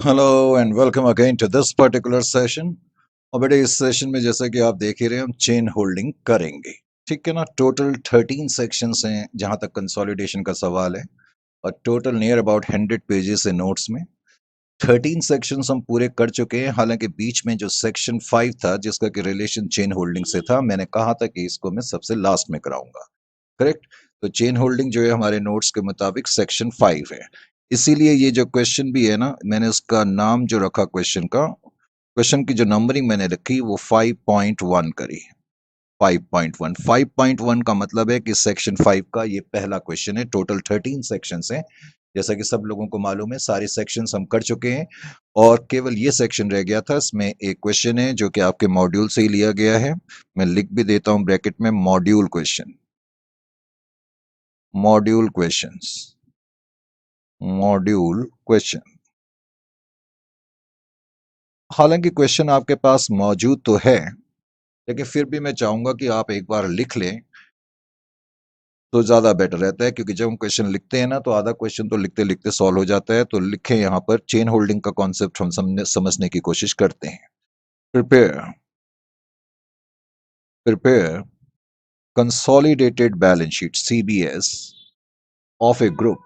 Hello and welcome again to this particular session. और बेटे इस सेशन में जैसा कि आप देख ही रहे हैं हम चेन होल्डिंग करेंगे। ठीक है ना। टोटल 13 सेक्शंस हैं जहां तक कंसोलिडेशन का सवाल है और टोटल नियर अबाउट 100 पेजेस है नोट्स में। 13 सेक्शंस हम पूरे कर चुके हैं। हालांकि बीच में जो सेक्शन 5 था जिसका कि रिलेशन चेन होल्डिंग से था, मैंने कहा था कि इसको मैं सबसे लास्ट में कराऊंगा। करेक्ट। तो चेन होल्डिंग जो है हमारे नोट्स के मुताबिक सेक्शन 5 है। इसीलिए ये जो क्वेश्चन भी है ना, मैंने उसका नाम जो रखा क्वेश्चन का, क्वेश्चन की जो नंबरिंग मैंने रखी वो 5.1 करी। 5.1 5.1 का मतलब है कि सेक्शन 5 का ये पहला क्वेश्चन है। टोटल 13 सेक्शंस हैं। जैसा कि सब लोगों को मालूम है, सारे सेक्शंस हम कर चुके हैं और केवल ये सेक्शन रह गया था। इसमें एक क्वेश्चन है जो कि आपके मॉड्यूल से ही लिया गया है। मैं लिख भी देता हूं ब्रैकेट में, module question. Module questions. Module question. हालांकि क्वेश्चन आपके पास मौजूद तो है, लेकिन फिर भी मैं चाहूंगा कि आप एक बार लिख लें तो ज्यादा बेटर रहता है, क्योंकि जब हम क्वेश्चन लिखते हैं ना तो आधा क्वेश्चन तो लिखते लिखते सॉल्व हो जाता है। तो लिखें यहाँ पर, चेन होल्डिंग का कॉन्सेप्ट हम समझने की कोशिश करते हैं। Prepare prepare consolidated balance sheet CBS of a group.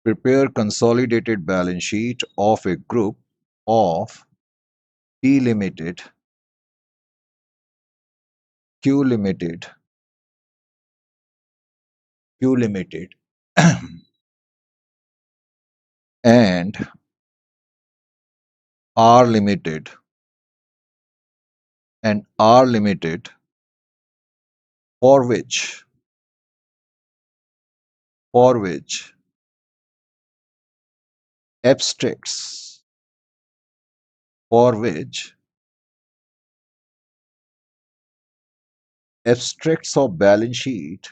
Prepare consolidated balance sheet of a group of P Limited, Q Limited, Q Limited, and R Limited, for which abstracts for which abstracts of balance sheet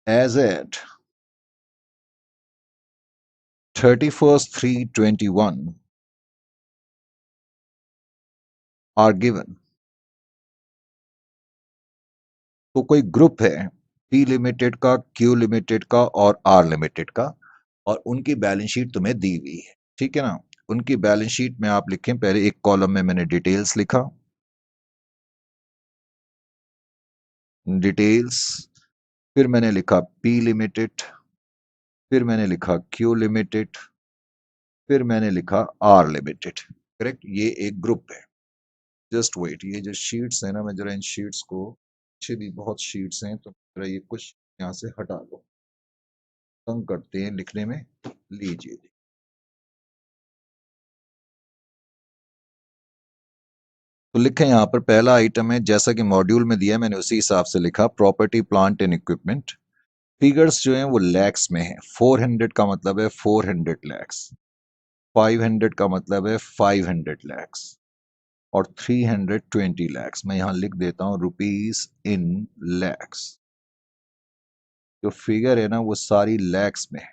as at 31st 3/21 are given. तो कोई group है P limited का, Q limited का और R limited का, और उनकी balance sheet तुम्हें दी हुई है। ठीक है ना। उनकी बैलेंस शीट में आप लिखें, पहले एक कॉलम में मैंने डिटेल्स लिखा, डिटेल्स, फिर मैंने लिखा P लिमिटेड, फिर मैंने लिखा Q लिमिटेड, फिर मैंने लिखा R लिमिटेड। करेक्ट। ये एक ग्रुप है। जस्ट वेट, ये जो शीट्स है ना, मैं जरा इन शीट्स को, पीछे भी बहुत शीट्स हैं तो जरा ये कुछ यहाँ से हटा दो, तंग करते हैं लिखने में। लीजिए। तो लिखें यहाँ पर, पहला आइटम है जैसा कि मॉड्यूल में दिया है, मैंने उसी हिसाब से लिखा, property plant and equipment. Figures जो हैं वो लैक्स में है। 400 का मतलब है 400 लैक्स, 500 का मतलब है 500 लैक्स, और 320 लैक्स। मैं यहाँ लिख देता हूँ रुपीस इन लैक्स। जो फिगर है ना वो सारी लैक्स में है।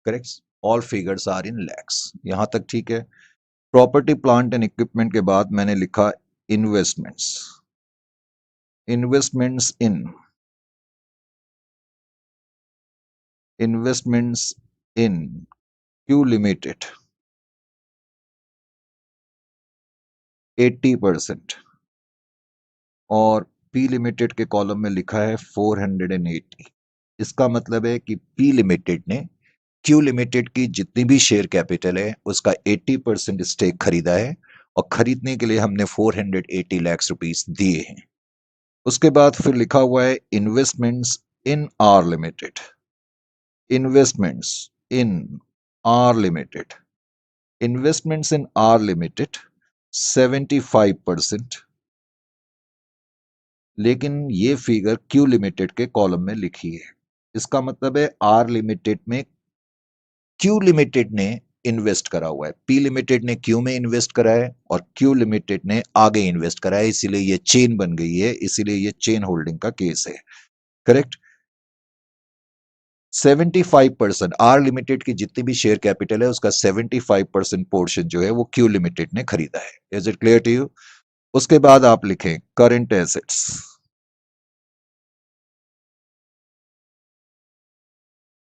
Correct. All figures are in lakhs. यहां तक ठीक है। प्रॉपर्टी प्लांट एंड इक्विपमेंट के बाद मैंने लिखा investments. Investments in investments in Q limited 80%, और पी लिमिटेड के कॉलम में लिखा है 480। इसका मतलब है कि पी लिमिटेड ने क्यू लिमिटेड की जितनी भी शेयर कैपिटल है उसका 80% स्टेक खरीदा है, और खरीदने के लिए हमने 480 लाख रुपीस दिए हैं। उसके बाद फिर लिखा हुआ है investments in are limited. Investments in are limited investments in are limited 75%, लेकिन ये फिगर क्यू लिमिटेड के कॉलम में लिखी है। इसका मतलब है आर लिमिटेड में क्यू लिमिटेड ने इन्वेस्ट करा हुआ है, पी लिमिटेड ने क्यू में इन्वेस्ट करा है और क्यू लिमिटेड ने आगे इन्वेस्ट करा है, इसीलिए ये चेन बन गई है, इसीलिए ये चेन होल्डिंग का केस है। करेक्ट। 75% आर लिमिटेड की जितनी भी शेयर कैपिटल है उसका 75% पोर्शन जो है वो क्यू लिमिटेड ने खरीदा है। Is it clear to you? उसके बाद आप लिखें करंट एसेट्स।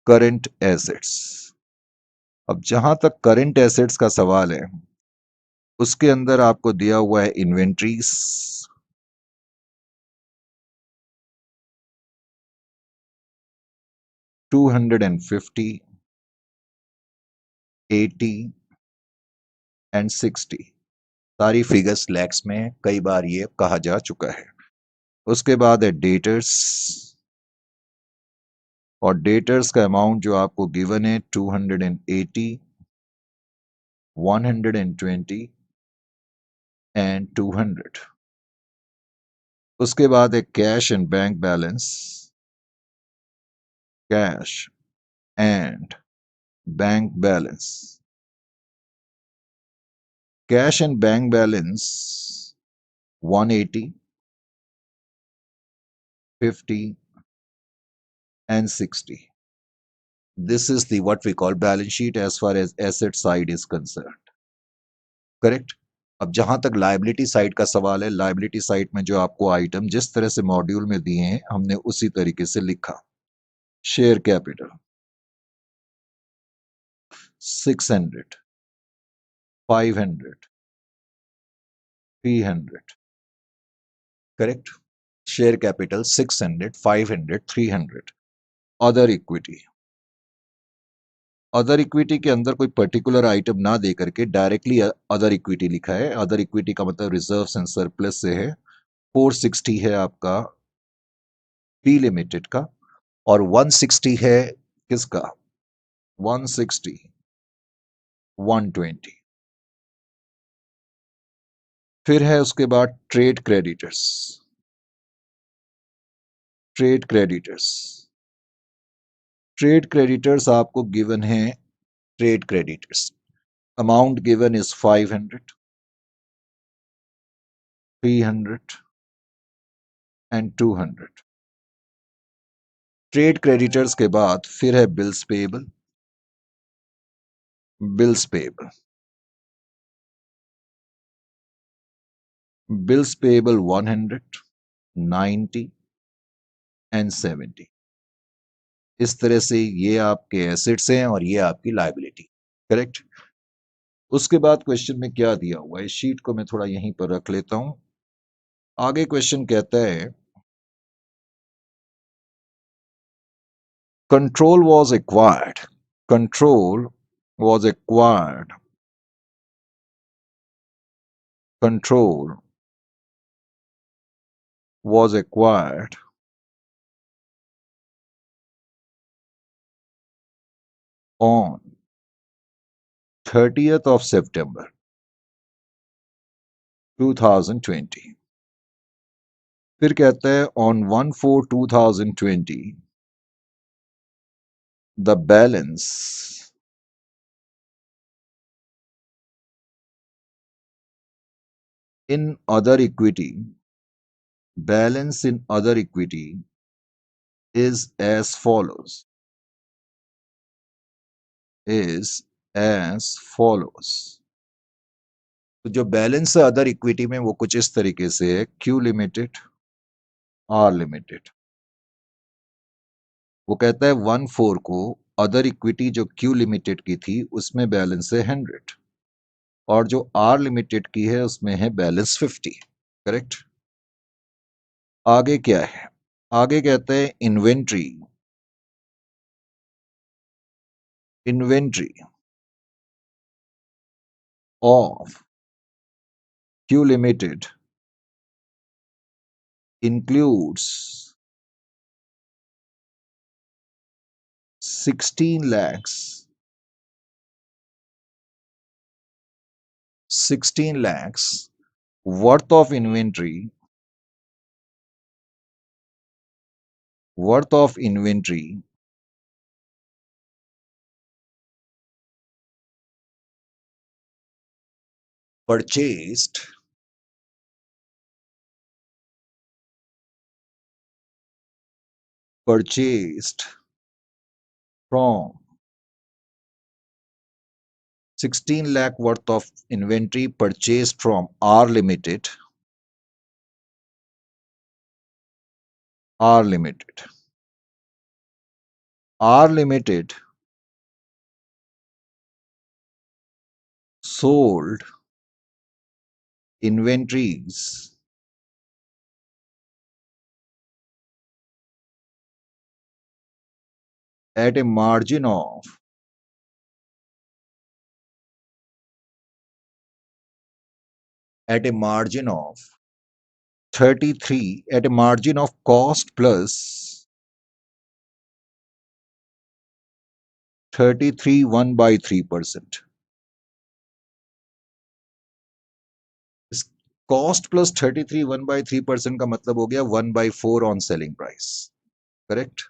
Current assets. अब जहां तक करंट एसेट्स का सवाल है, उसके अंदर आपको दिया हुआ है इन्वेंट्रीज, $250, $80 एंड $60। सारी फिगर्स लैक्स में है, कई बार ये कहा जा चुका है। उसके बाद है डेटर्स, और डेटर्स का अमाउंट जो आपको गिवन है 280, 120 एंड 200। उसके बाद है cash and bank balance, cash and bank balance. Cash and bank balance 180, 50 and 60. This is the what we call balance sheet as far as asset side is concerned. Correct. अब जहां तक liability side का सवाल है, liability side में जो आपको item जिस तरह से मॉड्यूल में दिए हैं, हमने उसी तरीके से लिखा। Share capital 600, 500, 300। Correct. Share capital 600, 500, 300। Other equity, other equity के अंदर कोई पर्टिकुलर आइटम ना दे करके डायरेक्टली अदर इक्विटी लिखा है। अदर इक्विटी का मतलब रिजर्व्स एंड सरप्लस से है। 460 है आपका पी लिमिटेड का, और 160 है किसका? 160, 120। फिर है उसके बाद trade creditors, trade creditors, trade creditors आपको गिवन है। Trade creditors amount given is 500, 300 and 200। Trade creditors के बाद फिर है bills payable, bills payable, bills payable 100, 90 and 70। इस तरह से ये आपके एसेट्स हैं और ये आपकी लायबिलिटी। करेक्ट। उसके बाद क्वेश्चन में क्या दिया हुआ है, इस शीट को मैं थोड़ा यहीं पर रख लेता हूं। आगे क्वेश्चन कहता है control was acquired, control was acquired, control was acquired on 30th of September 2020। फिर कहता है on 1/4/2020 the balance in other equity, balance in other equity is as follows, is as follows। तो जो बैलेंस है other equity में वो कुछ इस तरीके से है, क्यू लिमिटेड, आर लिमिटेड। वो कहता है 1/4 को अदर इक्विटी जो क्यू लिमिटेड की थी उसमें बैलेंस है 100, और जो आर लिमिटेड की है उसमें है बैलेंस 50। करेक्ट। आगे क्या है? आगे कहता है inventory, inventory of Q limited includes 16 lakhs, 16 lakhs worth of inventory, worth of inventory purchased, purchased from 16 lakh worth of inventory purchased from R Limited, R Limited R Limited sold inventories at a margin of 33 at a margin of cost plus 33 1/3%. इस cost plus 33 1/3% का मतलब हो गया 1/4 on selling price, correct.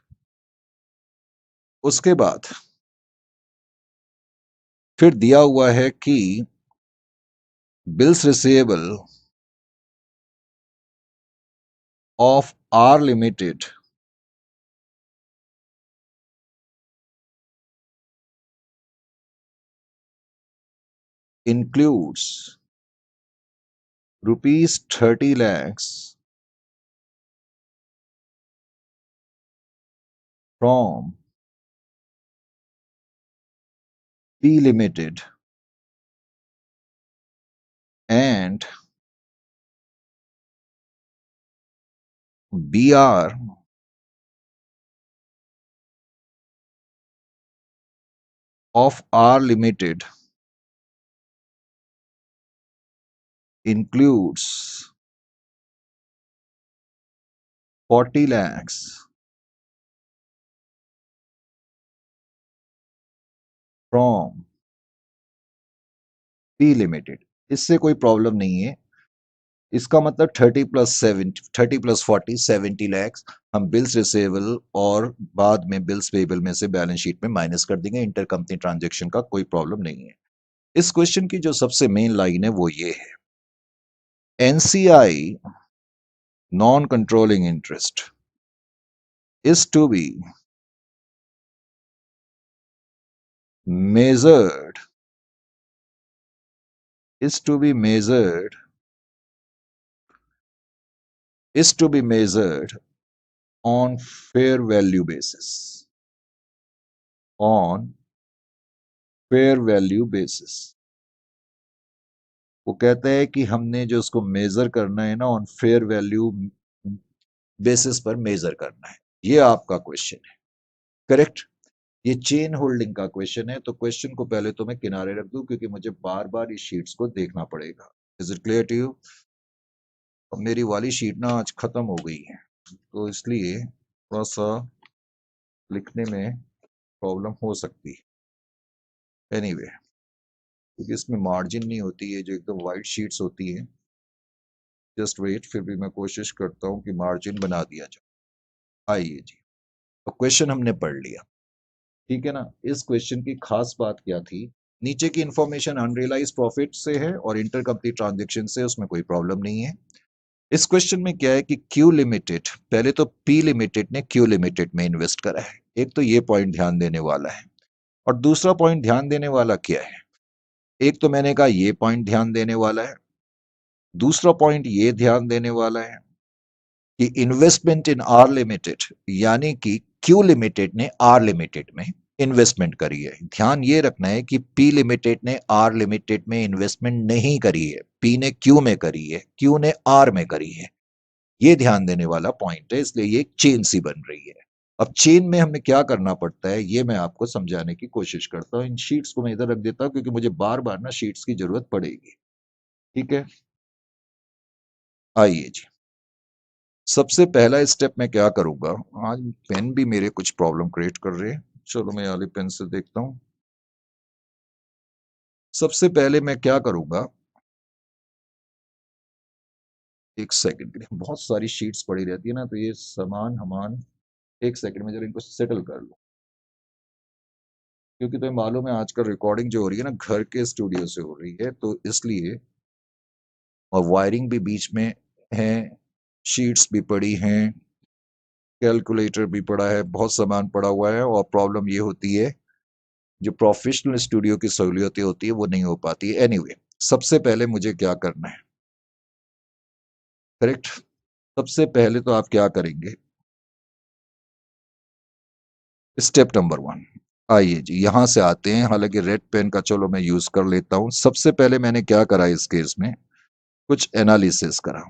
उसके बाद फिर दिया हुआ है कि bills receivable of R limited includes rupees 30 lakhs from P Limited and BR of R Limited includes 40 lakhs from P Limited। इससे कोई प्रॉब्लम नहीं है। इसका मतलब 30 + 70 लैक्स हम बिल्स रिसीवेबल और बाद में बिल्स पेएबल में से बैलेंस शीट में माइनस कर देंगे। इंटरकंपनी ट्रांजैक्शन का कोई प्रॉब्लम नहीं है। इस क्वेश्चन की जो सबसे मेन लाइन है वो ये है, NCI non controlling interest is to be measured is to be measured is to be measured on fair value basis, on fair value basis। वो कहता है कि हमने जो उसको मेजर करना है ना, ऑन फेयर वैल्यू बेसिस पर मेजर करना है। ये आपका क्वेश्चन है, करेक्ट। ये चेन होल्डिंग का क्वेश्चन है, तो क्वेश्चन को पहले तो मैं किनारे रख दूं क्योंकि मुझे बार बार इस शीट्स को देखना पड़ेगा। Is it clear to you? अब मेरी वाली शीट ना आज खत्म हो गई है, तो इसलिए थोड़ा सा लिखने में प्रॉब्लम हो सकती है। एनीवे, क्योंकि इसमें मार्जिन नहीं होती है, जो एकदम वाइट शीट्स होती हैं। जस्ट वेट, फिर भी मैं कोशिश करता हूँ कि मार्जिन बना दिया जाए। आइए जी, तो क्वेश्चन हमने पढ़ लिया, ठीक है ना। इस क्वेश्चन की खास बात क्या थी? नीचे की इंफॉर्मेशन अनरियलाइज प्रॉफिट से है और इंटरकंपनी ट्रांजैक्शन से, उसमें कोई प्रॉब्लम नहीं है। इस क्वेश्चन में क्या है कि क्यू लिमिटेड, पहले तो पी लिमिटेड ने क्यू लिमिटेड में इन्वेस्ट करा है। एक तो ये पॉइंट ध्यान देने वाला है, और दूसरा पॉइंट ध्यान देने वाला क्या है? एक तो मैंने कहा ये पॉइंट ध्यान देने वाला है, दूसरा पॉइंट ये ध्यान देने वाला है कि इन्वेस्टमेंट इन आर लिमिटेड, यानी कि क्यू लिमिटेड ने आर लिमिटेड में इन्वेस्टमेंट करी है। ध्यान ये रखना है कि पी लिमिटेड ने आर लिमिटेड में इन्वेस्टमेंट नहीं करी है, पी ने क्यू में करी है, क्यू ने आर में करी है। ये ध्यान देने वाला पॉइंट है, इसलिए ये चेन सी बन रही है। अब चेन में हमें क्या करना पड़ता है, ये मैं आपको समझाने की कोशिश करता हूं। इन शीट्स को मैं इधर रख देता हूं क्योंकि मुझे बार बार ना शीट्स की जरूरत पड़ेगी, ठीक है। आइए जी, सबसे पहला स्टेप मैं क्या करूंगा, आज पेन भी मेरे कुछ प्रॉब्लम क्रिएट कर रहे हैं। चलो मैं वाले पेन से देखता हूं। सबसे पहले मैं क्या करूंगा, एक सेकंड के लिए, बहुत सारी शीट्स पड़ी रहती है ना, तो ये सामान हमान, एक सेकंड में जरा इनको सेटल कर लो। क्योंकि तुम्हें मालूम है आजकल रिकॉर्डिंग जो हो रही है ना घर के स्टूडियो से हो रही है, तो इसलिए, और वायरिंग भी बीच में है, शीट्स भी पड़ी हैं, कैलकुलेटर भी पड़ा है, बहुत सामान पड़ा हुआ है। और प्रॉब्लम ये होती है, जो प्रोफेशनल स्टूडियो की सहूलियतें होती है वो नहीं हो पाती है। एनीवे, सबसे पहले मुझे क्या करना है, करेक्ट। सबसे पहले तो आप क्या करेंगे, स्टेप नंबर 1, आइए जी यहां से आते हैं। हालांकि रेड पेन का चलो मैं यूज कर लेता हूं। सबसे पहले मैंने क्या करा इस केस में, कुछ एनालिसिस करा।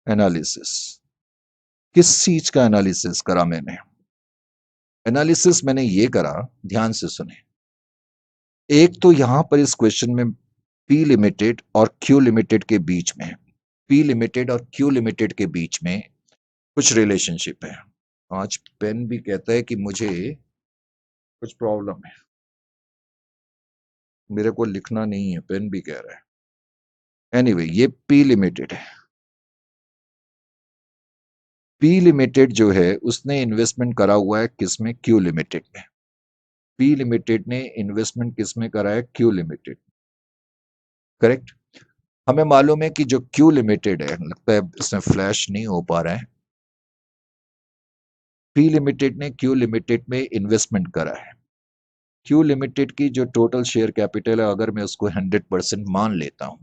एनालिसिस किस चीज का एनालिसिस करा मैंने? एनालिसिस मैंने ये करा, ध्यान से सुने। एक तो यहां पर इस क्वेश्चन में पी लिमिटेड और क्यू लिमिटेड के बीच में, पी लिमिटेड और क्यू लिमिटेड के बीच में कुछ रिलेशनशिप है। आज पेन भी कहता है कि मुझे कुछ प्रॉब्लम है, मेरे को लिखना नहीं है, पेन भी कह रहा है। एनीवे ये पी लिमिटेड है। पी लिमिटेड जो है उसने इन्वेस्टमेंट करा हुआ है किसमें? क्यू लिमिटेड में। पी लिमिटेड ने इन्वेस्टमेंट किसमें करा है? Q limited. करेक्ट। हमें मालूम है कि जो क्यू लिमिटेड है, लगता है इसमें फ्लैश नहीं हो पा रहा है। पी लिमिटेड ने क्यू लिमिटेड में इन्वेस्टमेंट करा है। क्यू लिमिटेड की जो टोटल शेयर कैपिटल है, अगर मैं उसको 100% मान लेता हूं,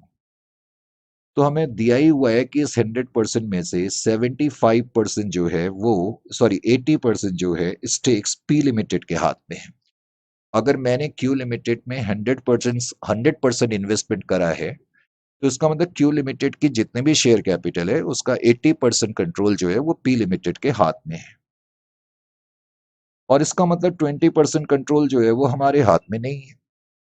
तो हमें दिया ही हुआ है कि इस 100% में से 75% जो है वो, सॉरी 80% जो है स्टेक्स पी लिमिटेड के हाथ में है। अगर मैंने क्यू लिमिटेड में 100% इन्वेस्टमेंट करा है, तो इसका मतलब क्यू लिमिटेड की जितने भी शेयर कैपिटल है उसका 80% कंट्रोल जो है वो पी लिमिटेड के हाथ में है। और इसका मतलब 20% कंट्रोल जो है वो हमारे हाथ में नहीं है।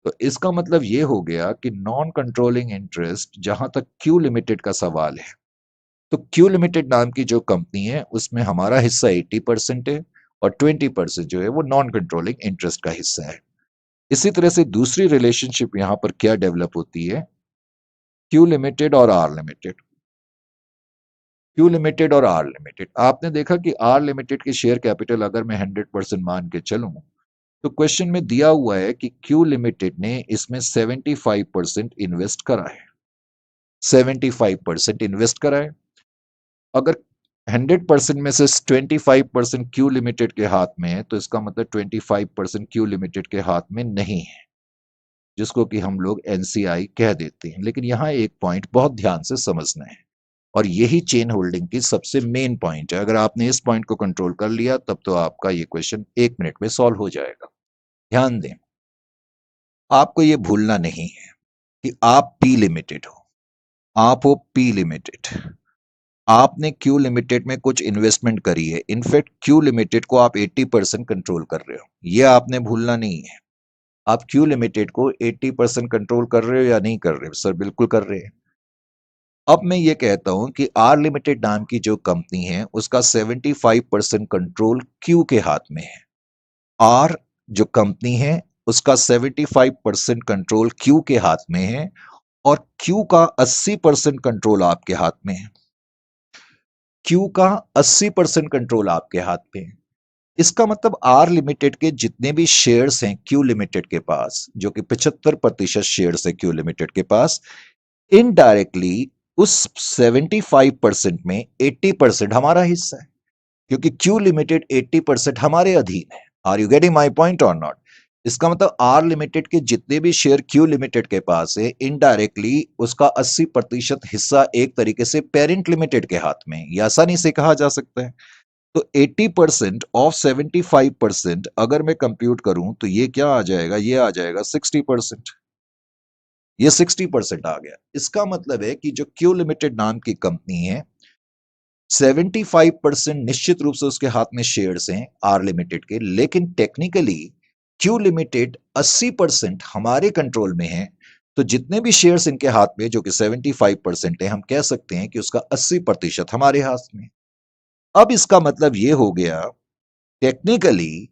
तो इसका मतलब ये हो गया कि नॉन कंट्रोलिंग इंटरेस्ट, जहां तक क्यू लिमिटेड का सवाल है, तो क्यू लिमिटेड नाम की जो कंपनी है उसमें हमारा हिस्सा 80% है और 20% जो है वो नॉन कंट्रोलिंग इंटरेस्ट का हिस्सा है। इसी तरह से दूसरी रिलेशनशिप यहां पर क्या डेवलप होती है? क्यू लिमिटेड और आर लिमिटेड। क्यू लिमिटेड और आर लिमिटेड, आपने देखा कि आर लिमिटेड की शेयर कैपिटल अगर मैं 100% मान के चलूं, तो क्वेश्चन में दिया हुआ है कि क्यू लिमिटेड ने इसमें 75% इन्वेस्ट करा है। 75% इन्वेस्ट करा है। अगर 100% में से 25% क्यू लिमिटेड के हाथ में है, तो इसका मतलब 25% क्यू लिमिटेड के हाथ में नहीं है, जिसको कि हम लोग एनसीआई कह देते हैं। लेकिन यहां एक पॉइंट बहुत ध्यान से समझना है, और यही चेन होल्डिंग की सबसे मेन पॉइंट है। अगर आपने इस पॉइंट को कंट्रोल कर लिया तब तो आपका ये क्वेश्चन 1 मिनट में सॉल्व हो जाएगा। ध्यान दें, आपको ये भूलना नहीं है कि आप पी लिमिटेड हो, आप हो पी लिमिटेड। आपने क्यू लिमिटेड में कुछ इन्वेस्टमेंट करी है। इनफैक्ट क्यू लिमिटेड को आप 80% कंट्रोल कर रहे हो, ये आपने भूलना नहीं है। आप क्यू लिमिटेड को 80% कंट्रोल कर रहे हो या नहीं कर रहे हो? सर बिल्कुल कर रहे हैं। अब मैं ये कहता हूं कि आर लिमिटेड नाम की जो कंपनी है उसका 75% कंट्रोल क्यू के हाथ में है। आर जो कंपनी है उसका 75% कंट्रोल क्यू के हाथ में है, और क्यू का 80% कंट्रोल आपके हाथ में है। क्यू का 80% कंट्रोल आपके हाथ में है। इसका मतलब आर लिमिटेड के जितने भी शेयर्स हैं क्यू लिमिटेड के पास, जो कि 75% शेयर्स है क्यू लिमिटेड के पास, इनडायरेक्टली उस 75% में 80% हमारा हिस्सा है, क्योंकि क्यू लिमिटेड 80% हमारे अधीन है। Are you getting my point और नॉट? इसका मतलब आर लिमिटेड के जितने भी शेयर क्यू लिमिटेड के पास है, इनडायरेक्टली उसका 80% हिस्सा एक तरीके से पेरेंट लिमिटेड के हाथ में, यह आसानी से कहा जा सकता है। तो 80% ऑफ 75% अगर मैं कंप्यूट करूं तो ये क्या आ जाएगा? ये आ जाएगा 60%। ये 60% आ गया। इसका मतलब है कि जो क्यू लिमिटेड नाम की कंपनी है, 75% निश्चित रूप से उसके हाथ में शेयर्स हैं आर लिमिटेड के, लेकिन टेक्निकली क्यू लिमिटेड 80% हमारे कंट्रोल में है। तो जितने भी शेयर्स इनके हाथ में जो कि 75% है, हम कह सकते हैं कि उसका 80% हमारे हाथ में। अब इसका मतलब ये हो गया, टेक्निकली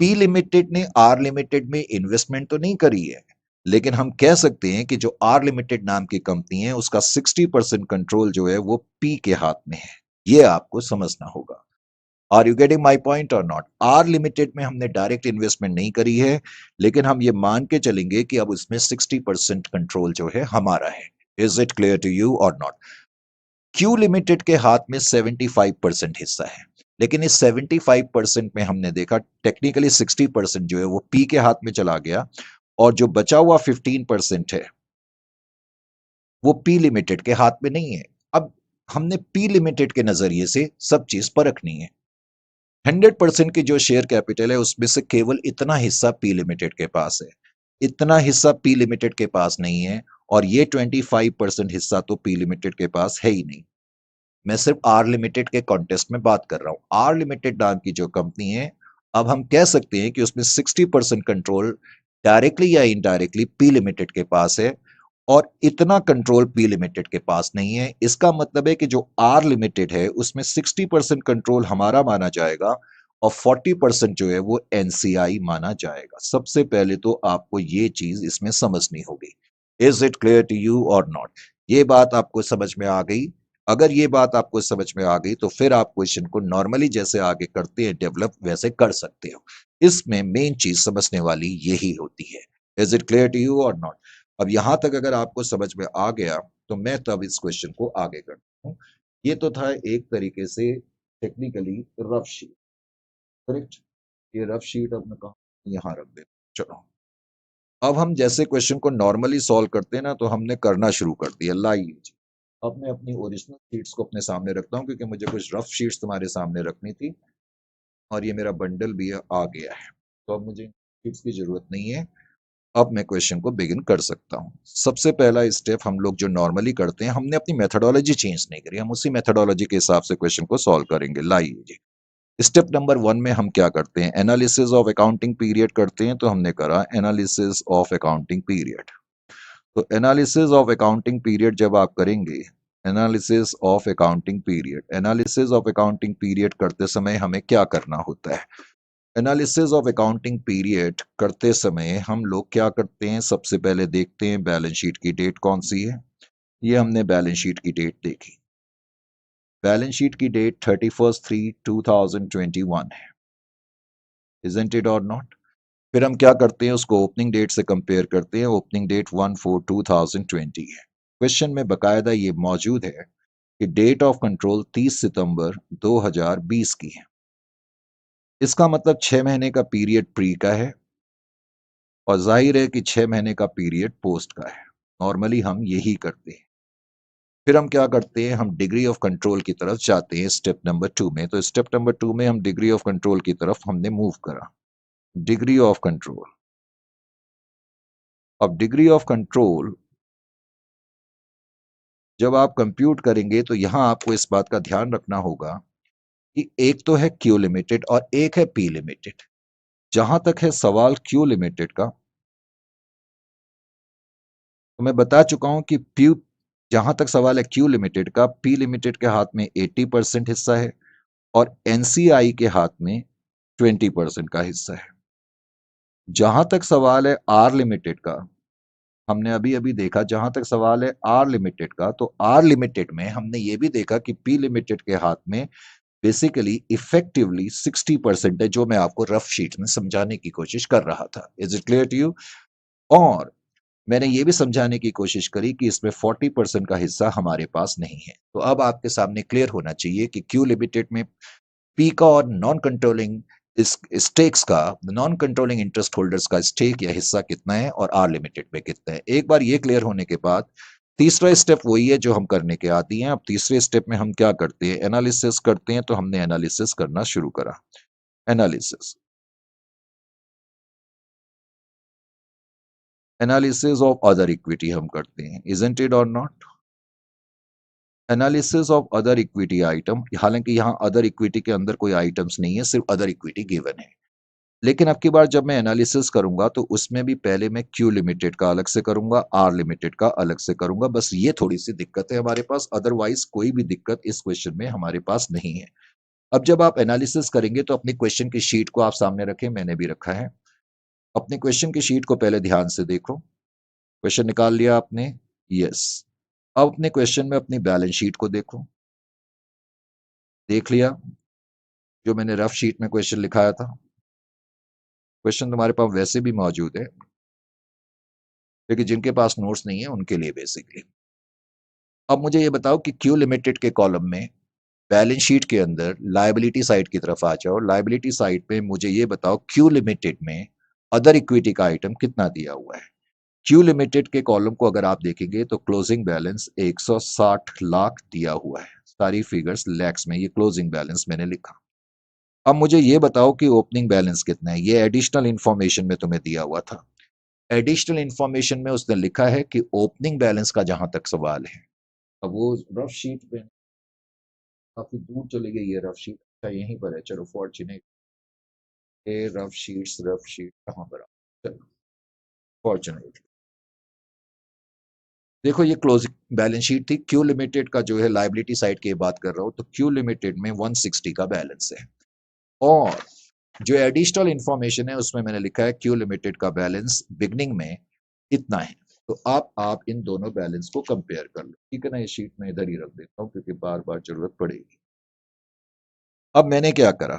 पी लिमिटेड ने आर लिमिटेड में इन्वेस्टमेंट तो नहीं करी है, लेकिन हम कह सकते हैं कि जो आर लिमिटेड नाम की कंपनी है उसका 60% कंट्रोल जो है वो पी के हाथ में है। ये आपको समझना होगा। Are you getting my point और नॉट? आर लिमिटेड में हमने डायरेक्ट इन्वेस्टमेंट नहीं करी है, लेकिन हम ये मान के चलेंगे कि अब उसमें 60% कंट्रोल जो है हमारा है। Is it clear to you or not? Q limited के हाथ में 75% हिस्सा है, लेकिन इस 75% में हमने देखा टेक्निकली 60% जो है वो पी के हाथ में चला गया, और जो बचा हुआ 15% है वो पी लिमिटेड के हाथ में नहीं है। अब हमने पी लिमिटेड के नजरिए से सब चीज परखनी है। 100% की जो शेयर कैपिटल है उसमें से केवल इतना हिस्सा पी लिमिटेड के पास है, इतना हिस्सा पी लिमिटेड के पास नहीं है, और ये 25% हिस्सा तो पी लिमिटेड के पास है ही नहीं। मैं सिर्फ आर लिमिटेड के कॉन्टेस्ट में बात कर रहा हूं। आर लिमिटेड नाम की जो कंपनी है, अब हम कह सकते हैं कि उसमें 60% कंट्रोल डायरेक्टली या इनडायरेक्टली पी लिमिटेड के पास है, और इतना कंट्रोल पी लिमिटेड के पास नहीं है। इसका मतलब है कि जो आर लिमिटेड है उसमें 60% कंट्रोल हमारा माना जाएगा, और 40% जो है वो एनसीआई माना जाएगा। सबसे पहले तो आपको ये चीज इसमें समझनी होगी। Is it clear to you or not? ये बात आपको समझ में आ गई? अगर ये बात आपको समझ में आ गई तो फिर आप क्वेश्चन को नॉर्मली जैसे आगे करते हैं डेवलप, वैसे कर सकते हो। इसमें मेन चीज समझने वाली यही होती है। Is it clear to you or not? अब यहां तक अगर आपको समझ में आ गया तो मैं तब इस क्वेश्चन को आगे करता हूँ। ये तो था एक तरीके से टेक्निकली रफ शीट, करेक्ट? ये रफ शीट अब मैं कहूँ यहाँ रख देता हूँ। चलो, अब हम जैसे क्वेश्चन को नॉर्मली सॉल्व करते हैं ना, तो हमने करना शुरू कर दिया। लाइए, अब मैं अपनी ओरिजिनल शीट्स को अपने सामने रखता हूँ, क्योंकि मुझे कुछ रफ शीट्स तुम्हारे सामने रखनी थी, और ये मेरा बंडल भी आ गया है, तो अब मुझे शीट्स की जरूरत नहीं है। अब मैं क्वेश्चन को बिगिन कर सकता हूँ। सबसे पहला स्टेप हम लोग जो नॉर्मली करते हैं, हमने अपनी मेथोडोलॉजी चेंज नहीं करी, हम उसी मेथोडोलॉजी के हिसाब से क्वेश्चन को सॉल्व करेंगे। लाइए जी, स्टेप नंबर 1 में हम क्या करते हैं? एनालिसिस ऑफ अकाउंटिंग पीरियड करते हैं। तो हमने करा एनालिसिस ऑफ अकाउंटिंग पीरियड। तो एनालिसिस ऑफ अकाउंटिंग पीरियड जब आप करेंगे, एनालिसिस ऑफ अकाउंटिंग पीरियड करते समय हमें क्या करना होता है? एनालिसिस ऑफ अकाउंटिंग पीरियड करते समय हम लोग क्या करते हैं? सबसे पहले देखते हैं बैलेंस शीट की डेट कौन सी है। ये हमने बैलेंस शीट की डेट देखी। बैलेंस शीट की डेट 31/3/2021 है, इजंट इट और नॉट? फिर हम क्या करते हैं? उसको ओपनिंग डेट से कंपेयर करते हैं। ओपनिंग डेट 1/4/2020 है। क्वेश्चन में बकायदा ये मौजूद है कि डेट ऑफ कंट्रोल 30 सितंबर 2020 की है। इसका मतलब 6 महीने का पीरियड प्री का है, और जाहिर है कि 6 महीने का पीरियड पोस्ट का है। नॉर्मली हम यही करते हैं। फिर हम क्या करते हैं? हम डिग्री ऑफ कंट्रोल की तरफ जाते हैं स्टेप नंबर 2 में। तो स्टेप नंबर 2 में हम डिग्री ऑफ कंट्रोल की तरफ हमने मूव करा। Degree of control. अब डिग्री ऑफ कंट्रोल जब आप कंप्यूट करेंगे तो यहां आपको इस बात का ध्यान रखना होगा कि एक तो है क्यू लिमिटेड और एक है पी लिमिटेड। जहां तक है सवाल क्यू लिमिटेड का, तो मैं बता चुका हूं कि पी, जहां तक सवाल है क्यू लिमिटेड का, पी लिमिटेड के हाथ में 80% हिस्सा है, और एनसीआई के हाथ में 20% का हिस्सा है। जहां तक सवाल है आर लिमिटेड का, हमने अभी अभी देखा, जहां तक सवाल है आर लिमिटेड का, तो आर लिमिटेड में हमने ये भी देखा कि पी लिमिटेड के हाथ में बेसिकली इफेक्टिवली 60% है, जो मैं आपको रफ शीट में समझाने की कोशिश कर रहा था। Is it clear to you? और मैंने ये भी समझाने की कोशिश करी कि इसमें 40% का हिस्सा हमारे पास नहीं है। तो अब आपके सामने क्लियर होना चाहिए कि क्यू लिमिटेड में पी का और नॉन कंट्रोलिंग इस स्टेक्स का, नॉन कंट्रोलिंग इंटरेस्ट होल्डर्स का स्टेक या हिस्सा कितना है, और आर लिमिटेड में कितना है। एक बार ये क्लियर होने के बाद तीसरा स्टेप वही है जो हम करने के आती हैं। अब तीसरे स्टेप में हम क्या करते हैं? एनालिसिस करते हैं। तो हमने एनालिसिस करना शुरू करा। Analysis analysis of other equity हम करते हैं, इजंट इट और not? Analysis of other equity item, हालांकि यहाँ अदर इक्विटी के अंदर कोई आइटम्स नहीं है, सिर्फ अदर इक्विटी गिवन है। लेकिन अब की बार जब मैं एनालिसिस करूंगा तो उसमें भी पहले मैं क्यू लिमिटेड का अलग से करूंगा, आर लिमिटेड का अलग से करूंगा। बस ये थोड़ी सी दिक्कत है हमारे पास, अदरवाइज कोई भी दिक्कत इस क्वेश्चन में हमारे पास नहीं है। अब जब आप एनालिसिस करेंगे तो अपनी क्वेश्चन की शीट को आप सामने रखें, मैंने भी रखा है। अपनी क्वेश्चन की शीट को पहले ध्यान से देखो। क्वेश्चन निकाल लिया आपने? यस। अब अपने क्वेश्चन में अपनी बैलेंस शीट को देखो। देख लिया जो मैंने रफ शीट में क्वेश्चन लिखाया था? क्वेश्चन तुम्हारे पास वैसे भी मौजूद है, क्योंकि जिनके पास नोट्स नहीं है उनके लिए बेसिकली। अब मुझे ये बताओ कि क्यू लिमिटेड के कॉलम में बैलेंस शीट के अंदर लायबिलिटी साइड की तरफ आ जाओ। लायबिलिटी साइड पे मुझे ये बताओ क्यू लिमिटेड में अदर इक्विटी का आइटम कितना दिया हुआ है। क्यू लिमिटेड के कॉलम को अगर आप देखेंगे तो क्लोजिंग बैलेंस 160 लाख दिया हुआ है। सारी फिगर्स लैक्स में, ये क्लोजिंग बैलेंस मैंने लिखा। अब मुझे ये बताओ कि ओपनिंग बैलेंस कितना है। ये एडिशनल इंफॉर्मेशन में तुम्हें दिया हुआ था। एडिशनल इंफॉर्मेशन में उसने लिखा है कि ओपनिंग बैलेंस का जहां तक सवाल है, अब वो रफ शीट पे काफी दूर चली गई है। रफ शीट अच्छा यहीं पर है, चलो फॉर्चुनेट रफ शीट कहाँ पर चलो फॉर्चुनेट देखो, ये क्लोजिंग बैलेंस शीट थी। क्यू लिमिटेड का जो है लाइबिलिटी साइड की बात कर रहा हूं, तो क्यू लिमिटेड में 160 का बैलेंस है। और जो एडिशनल इंफॉर्मेशन है उसमें मैंने लिखा है क्यू लिमिटेड का बैलेंस बिगनिंग में इतना है। तो आप इन दोनों बैलेंस को कंपेयर कर लो, ठीक है ना। ये शीट में इधर ही रख देता हूँ क्योंकि बार बार जरूरत पड़ेगी। अब मैंने क्या करा,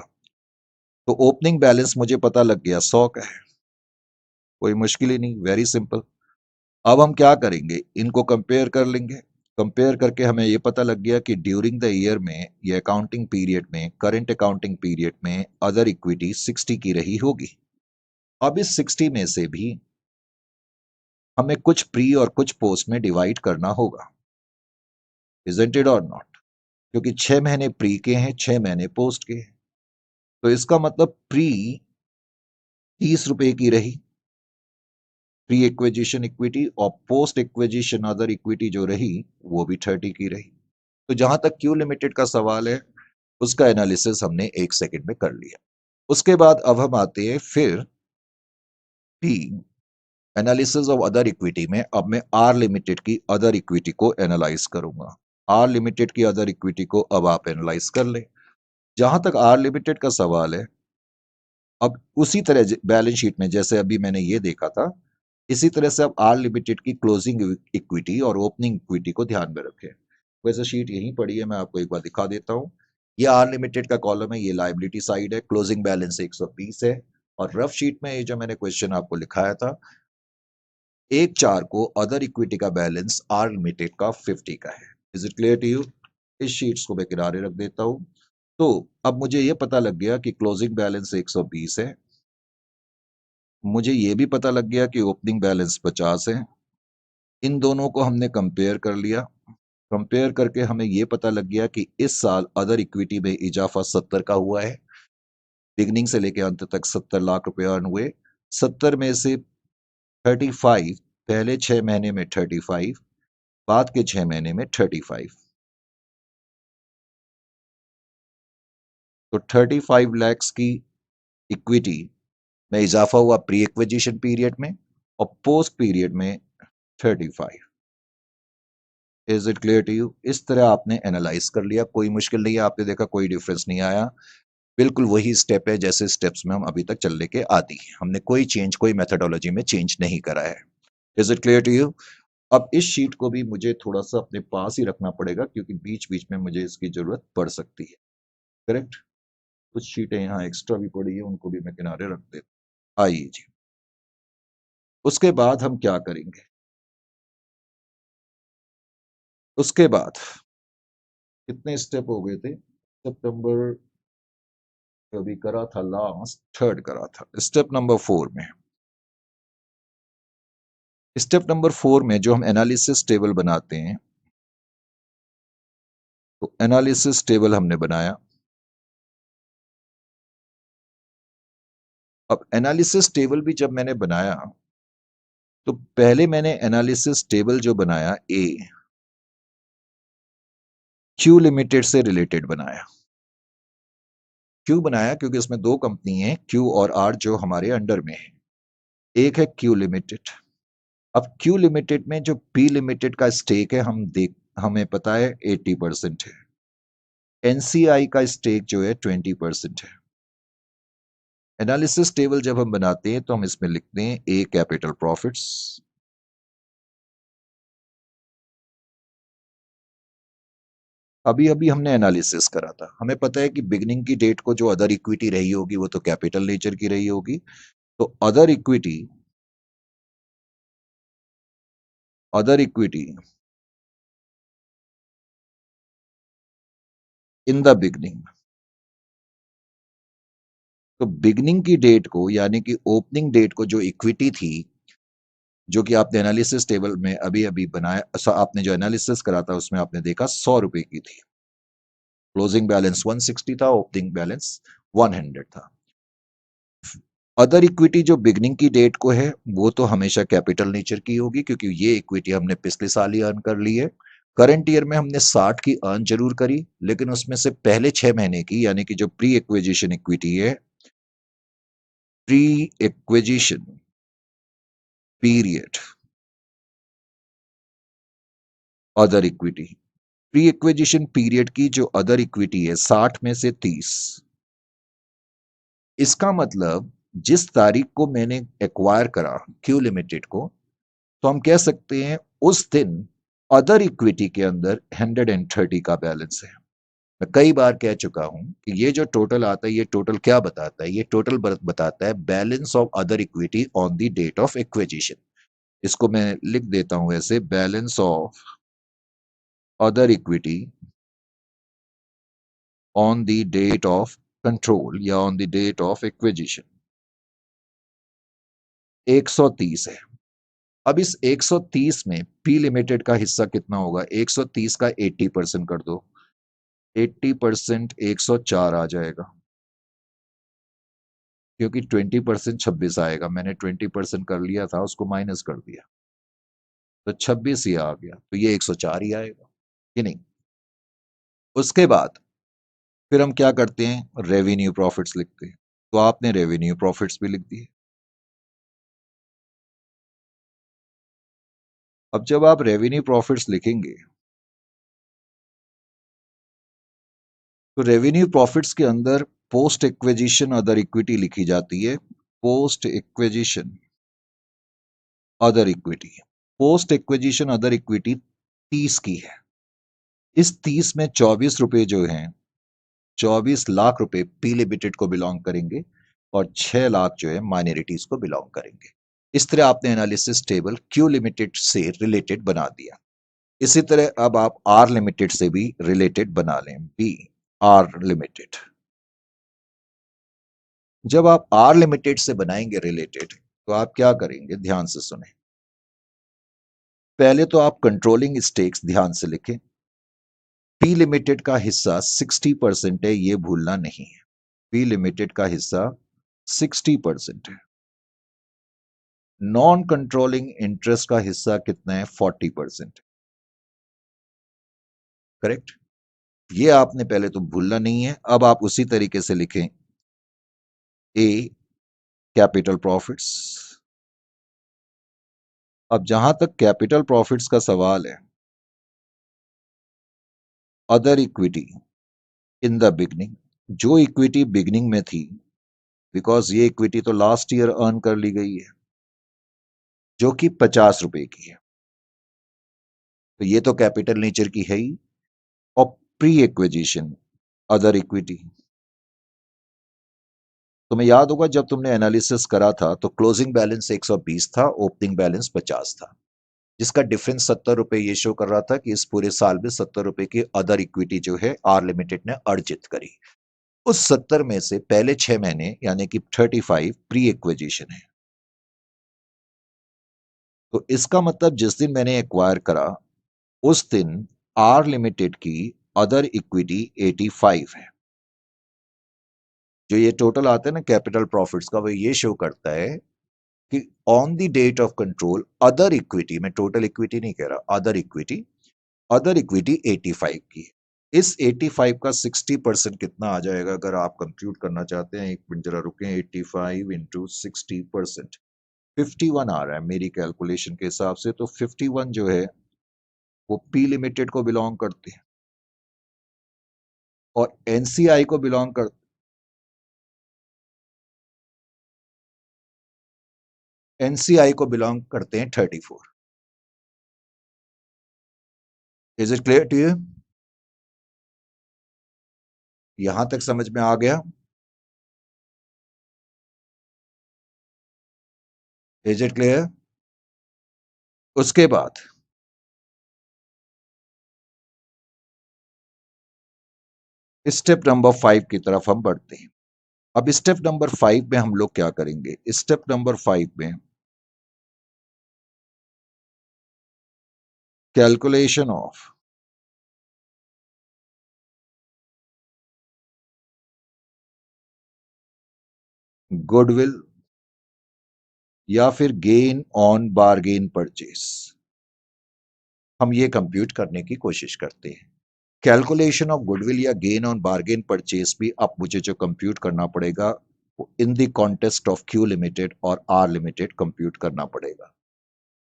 तो ओपनिंग बैलेंस मुझे पता लग गया 100 का है, कोई मुश्किल ही नहीं, वेरी सिंपल। अब हम क्या करेंगे, इनको कंपेयर कर लेंगे। कंपेयर करके हमें ये पता लग गया कि ड्यूरिंग द ईयर में, ये अकाउंटिंग पीरियड में, करंट अकाउंटिंग पीरियड में अदर इक्विटी 60 की रही होगी। अब इस 60 में से भी हमें कुछ प्री और कुछ पोस्ट में डिवाइड करना होगा, इजंट इट और नॉट। क्योंकि 6 महीने प्री के हैं, 6 महीने पोस्ट के हैं। तो इसका मतलब प्री 30 रुपए की रही, प्री एक्विजिशन इक्विटी, और पोस्ट एक्विजिशन अदर इक्विटी जो रही वो भी 30 की रही। तो जहां तक क्यू लिमिटेड का सवाल है, उसका एनालिसिस हमने 1 सेकंड में कर लिया। उसके बाद अब हम आते हैं फिर P analysis of other equity में। अब मैं आर लिमिटेड की अदर इक्विटी को एनालाइज करूंगा। आर लिमिटेड की अदर इक्विटी को अब आप एनालाइज कर ले। जहां तक आर लिमिटेड का सवाल है, अब उसी तरह बैलेंस शीट में जैसे अभी मैंने ये देखा था, इसी तरह से अब आर लिमिटेड की क्लोजिंग इक्विटी और ओपनिंग इक्विटी को ध्यान में रखें। वैसे शीट यहीं पड़ी है, मैं आपको एक बार दिखा देता हूँ। ये आर लिमिटेड का कॉलम है, ये लाइबिलिटी साइड है, क्लोजिंग बैलेंस 120 है। और रफ शीट में ये जो मैंने क्वेश्चन आपको लिखाया था 1/4 को अदर इक्विटी का बैलेंस आर लिमिटेड का 50 का है। Is it clear to you? इस शीट्स को मैं किनारे रख देता हूं। तो अब मुझे यह पता लग गया कि क्लोजिंग बैलेंस 120 है। मुझे यह भी पता लग गया कि ओपनिंग बैलेंस 50 है। इन दोनों को हमने कंपेयर कर लिया। कंपेयर करके हमें यह पता लग गया कि इस साल अदर इक्विटी में इजाफा 70 का हुआ है। बिगनिंग से लेकर अंत तक 70 लाख रुपए अर्न हुए। 70 में से 35 पहले 6 महीने में 35, बाद के 6 महीने में 35। तो 35 लैक्स की इक्विटी में इजाफा हुआ प्री एक्विजिशन पीरियड में, और पोस्ट पीरियड में 35। Is it clear to you? इस तरह आपने एनालाइज कर लिया, कोई मुश्किल नहीं है। आपने देखा कोई डिफरेंस नहीं आया, बिल्कुल वही स्टेप है जैसे स्टेप्स में हम अभी तक चल लेके आती है। हमने कोई चेंज, कोई मेथोडोलॉजी में चेंज नहीं करा है। Is it clear to you? अब इस शीट को भी मुझे थोड़ा सा अपने पास ही रखना पड़ेगा क्योंकि बीच बीच में मुझे इसकी जरूरत पड़ सकती है। करेक्ट? कुछ शीटें यहाँ एक्स्ट्रा भी पड़ी है, उनको भी मैं किनारे रख देता हूँ। आइए जी, उसके बाद हम क्या करेंगे। उसके बाद कितने स्टेप हो गए थे? सितंबर अभी करा था, लास्ट थर्ड करा था। स्टेप नंबर 4 में, स्टेप नंबर 4 में जो हम एनालिसिस टेबल बनाते हैं, तो एनालिसिस टेबल हमने बनाया। अब एनालिसिस टेबल भी जब मैंने बनाया, तो पहले मैंने एनालिसिस टेबल जो बनाया ए क्यू लिमिटेड से रिलेटेड बनाया। क्यू बनाया क्योंकि इसमें दो कंपनी है, क्यू और आर, जो हमारे अंडर में है। एक है क्यू लिमिटेड। अब क्यू लिमिटेड में जो पी लिमिटेड का स्टेक है, हमें पता है 80% है। एनसीआई का स्टेक जो है 20% है। एनालिसिस टेबल जब हम बनाते हैं तो हम इसमें लिखते हैं ए कैपिटल प्रॉफिट्स, अभी अभी हमने एनालिसिस करा था। हमें पता है कि बिगनिंग की डेट को जो अदर इक्विटी रही होगी वो तो कैपिटल नेचर की रही होगी। तो other equity in the beginning, तो बिगनिंग की डेट को यानी कि ओपनिंग डेट को जो इक्विटी थी, जो कि आपने एनालिसिस टेबल में अभी अभी बनाया, आपने जो एनालिसिस करा था उसमें आपने देखा 100 रुपए की थी। क्लोजिंग बैलेंस 160 था, ओपनिंग बैलेंस 100 था। अदर इक्विटी जो बिगनिंग की डेट को है वो तो हमेशा कैपिटल नेचर की होगी, क्योंकि ये इक्विटी हमने पिछले साल ही अर्न कर ली है। करंट ईयर में हमने 60 की अर्न जरूर करी, लेकिन उसमें से पहले 6 महीने की, यानी कि जो प्री एक्विजिशन इक्विटी है, pre acquisition period other equity, pre acquisition period की जो अदर इक्विटी है 60 में से 30। इसका मतलब जिस तारीख को मैंने एक्वायर करा क्यू लिमिटेड को, तो हम कह सकते हैं उस दिन अदर इक्विटी के अंदर 130 का बैलेंस है। मैं कई बार कह चुका हूं कि ये जो टोटल आता है, ये टोटल क्या बताता है? ये टोटल बताता है balance of other equity on the date of acquisition. इसको मैं लिख देता हूं ऐसे, balance of other equity on the date of control या on the date of acquisition 130 है। अब इस 130 में पी लिमिटेड का हिस्सा कितना होगा? 130 का 80% कर दो, 80% 104 आ जाएगा, क्योंकि 20% 26 आएगा। मैंने 20% कर लिया था, उसको माइनस कर दिया, तो 26 ही आ गया, तो ये 104 ही आएगा कि नहीं? उसके बाद फिर हम क्या करते हैं? रेवेन्यू प्रॉफिट्स लिखते हैं। तो आपने रेवेन्यू प्रॉफिट्स भी लिख दिए। अब जब आप रेवेन्यू प्रॉफिट्स लिखेंगे, तो रेवेन्यू प्रॉफिट्स के अंदर पोस्ट एक्विजिशन अदर इक्विटी लिखी जाती है। Post acquisition other equity, post acquisition other equity 30 की है। इस 30 में 24 रुपए जो हैं, 24 लाख रुपए पी लिमिटेड को बिलोंग करेंगे और 6 लाख जो है माइनॉरिटीज को बिलोंग करेंगे। इस तरह आपने एनालिसिस टेबल क्यू लिमिटेड से रिलेटेड बना दिया। इसी तरह अब आप आर लिमिटेड से भी रिलेटेड बना लें, बी आर लिमिटेड। जब आप आर लिमिटेड से बनाएंगे रिलेटेड, तो आप क्या करेंगे? ध्यान से सुने। पहले तो आप कंट्रोलिंग स्टेक्स ध्यान से लिखें। पी लिमिटेड का हिस्सा 60% है, ये भूलना नहीं है। पी लिमिटेड का हिस्सा 60% है। नॉन कंट्रोलिंग इंटरेस्ट का हिस्सा कितना है? 40%। करेक्ट? ये आपने पहले तो भूलना नहीं है। अब आप उसी तरीके से लिखें, ए कैपिटल प्रॉफिट्स। अब जहां तक कैपिटल प्रॉफिट्स का सवाल है, other equity in the beginning, जो इक्विटी बिगनिंग में थी, बिकॉज ये इक्विटी तो लास्ट ईयर अर्न कर ली गई है, जो कि 50 रुपए की है, तो ये तो कैपिटल नेचर की है ही। और प्री एक्विजिशन अदर इक्विटी, तुम्हें याद होगा जब तुमने एनालिसिस करा था तो क्लोजिंग बैलेंस 120 था, ओपनिंग बैलेंस 50 था, जिसका डिफरेंस 70 रुपए ये शो कर रहा था कि इस पूरे साल में 70 रुपए की अदर इक्विटी जो है आर लिमिटेड ने अर्जित करी। उस 70 में से पहले 6 महीने यानी कि 35 प्री एक्विजिशन है। तो इसका मतलब जिस दिन मैंने एक्वायर करा उस दिन आर लिमिटेड की अदर इक्विटी 85 है। जो ये टोटल आता है ना कैपिटल प्रॉफिट्स का, वो ये शो करता है कि on the date of control other equity, मैं टोटल इक्विटी नहीं कह रहा, अदर इक्विटी 85 की है। इस 85 का 60% कितना आ जाएगा? अगर आप कंप्यूट करना चाहते हैं, एक मिनट जरा रुकें। 85 इंटू 60%, 51 आ रहा है मेरी कैलकुलेशन के हिसाब से। तो 51 जो है वो पी लिमिटेड को बिलोंग करते हैं और एनसीआई को बिलोंग कर, एनसीआई को बिलोंग करते हैं 34। Is it clear to you? यहां तक समझ में आ गया? Is it clear? उसके बाद स्टेप नंबर 5 की तरफ हम बढ़ते हैं। अब स्टेप नंबर 5 में हम लोग क्या करेंगे? स्टेप नंबर 5 में कैलकुलेशन ऑफ गुडविल या फिर गेन ऑन बारगेन परचेस, हम ये कंप्यूट करने की कोशिश करते हैं। कैलकुलेशन ऑफ गुडविल या गेन ऑन बारगेन परचेस भी अब मुझे जो कंप्यूट करना पड़ेगा in the context of Q limited और आर लिमिटेड कंप्यूट करना पड़ेगा।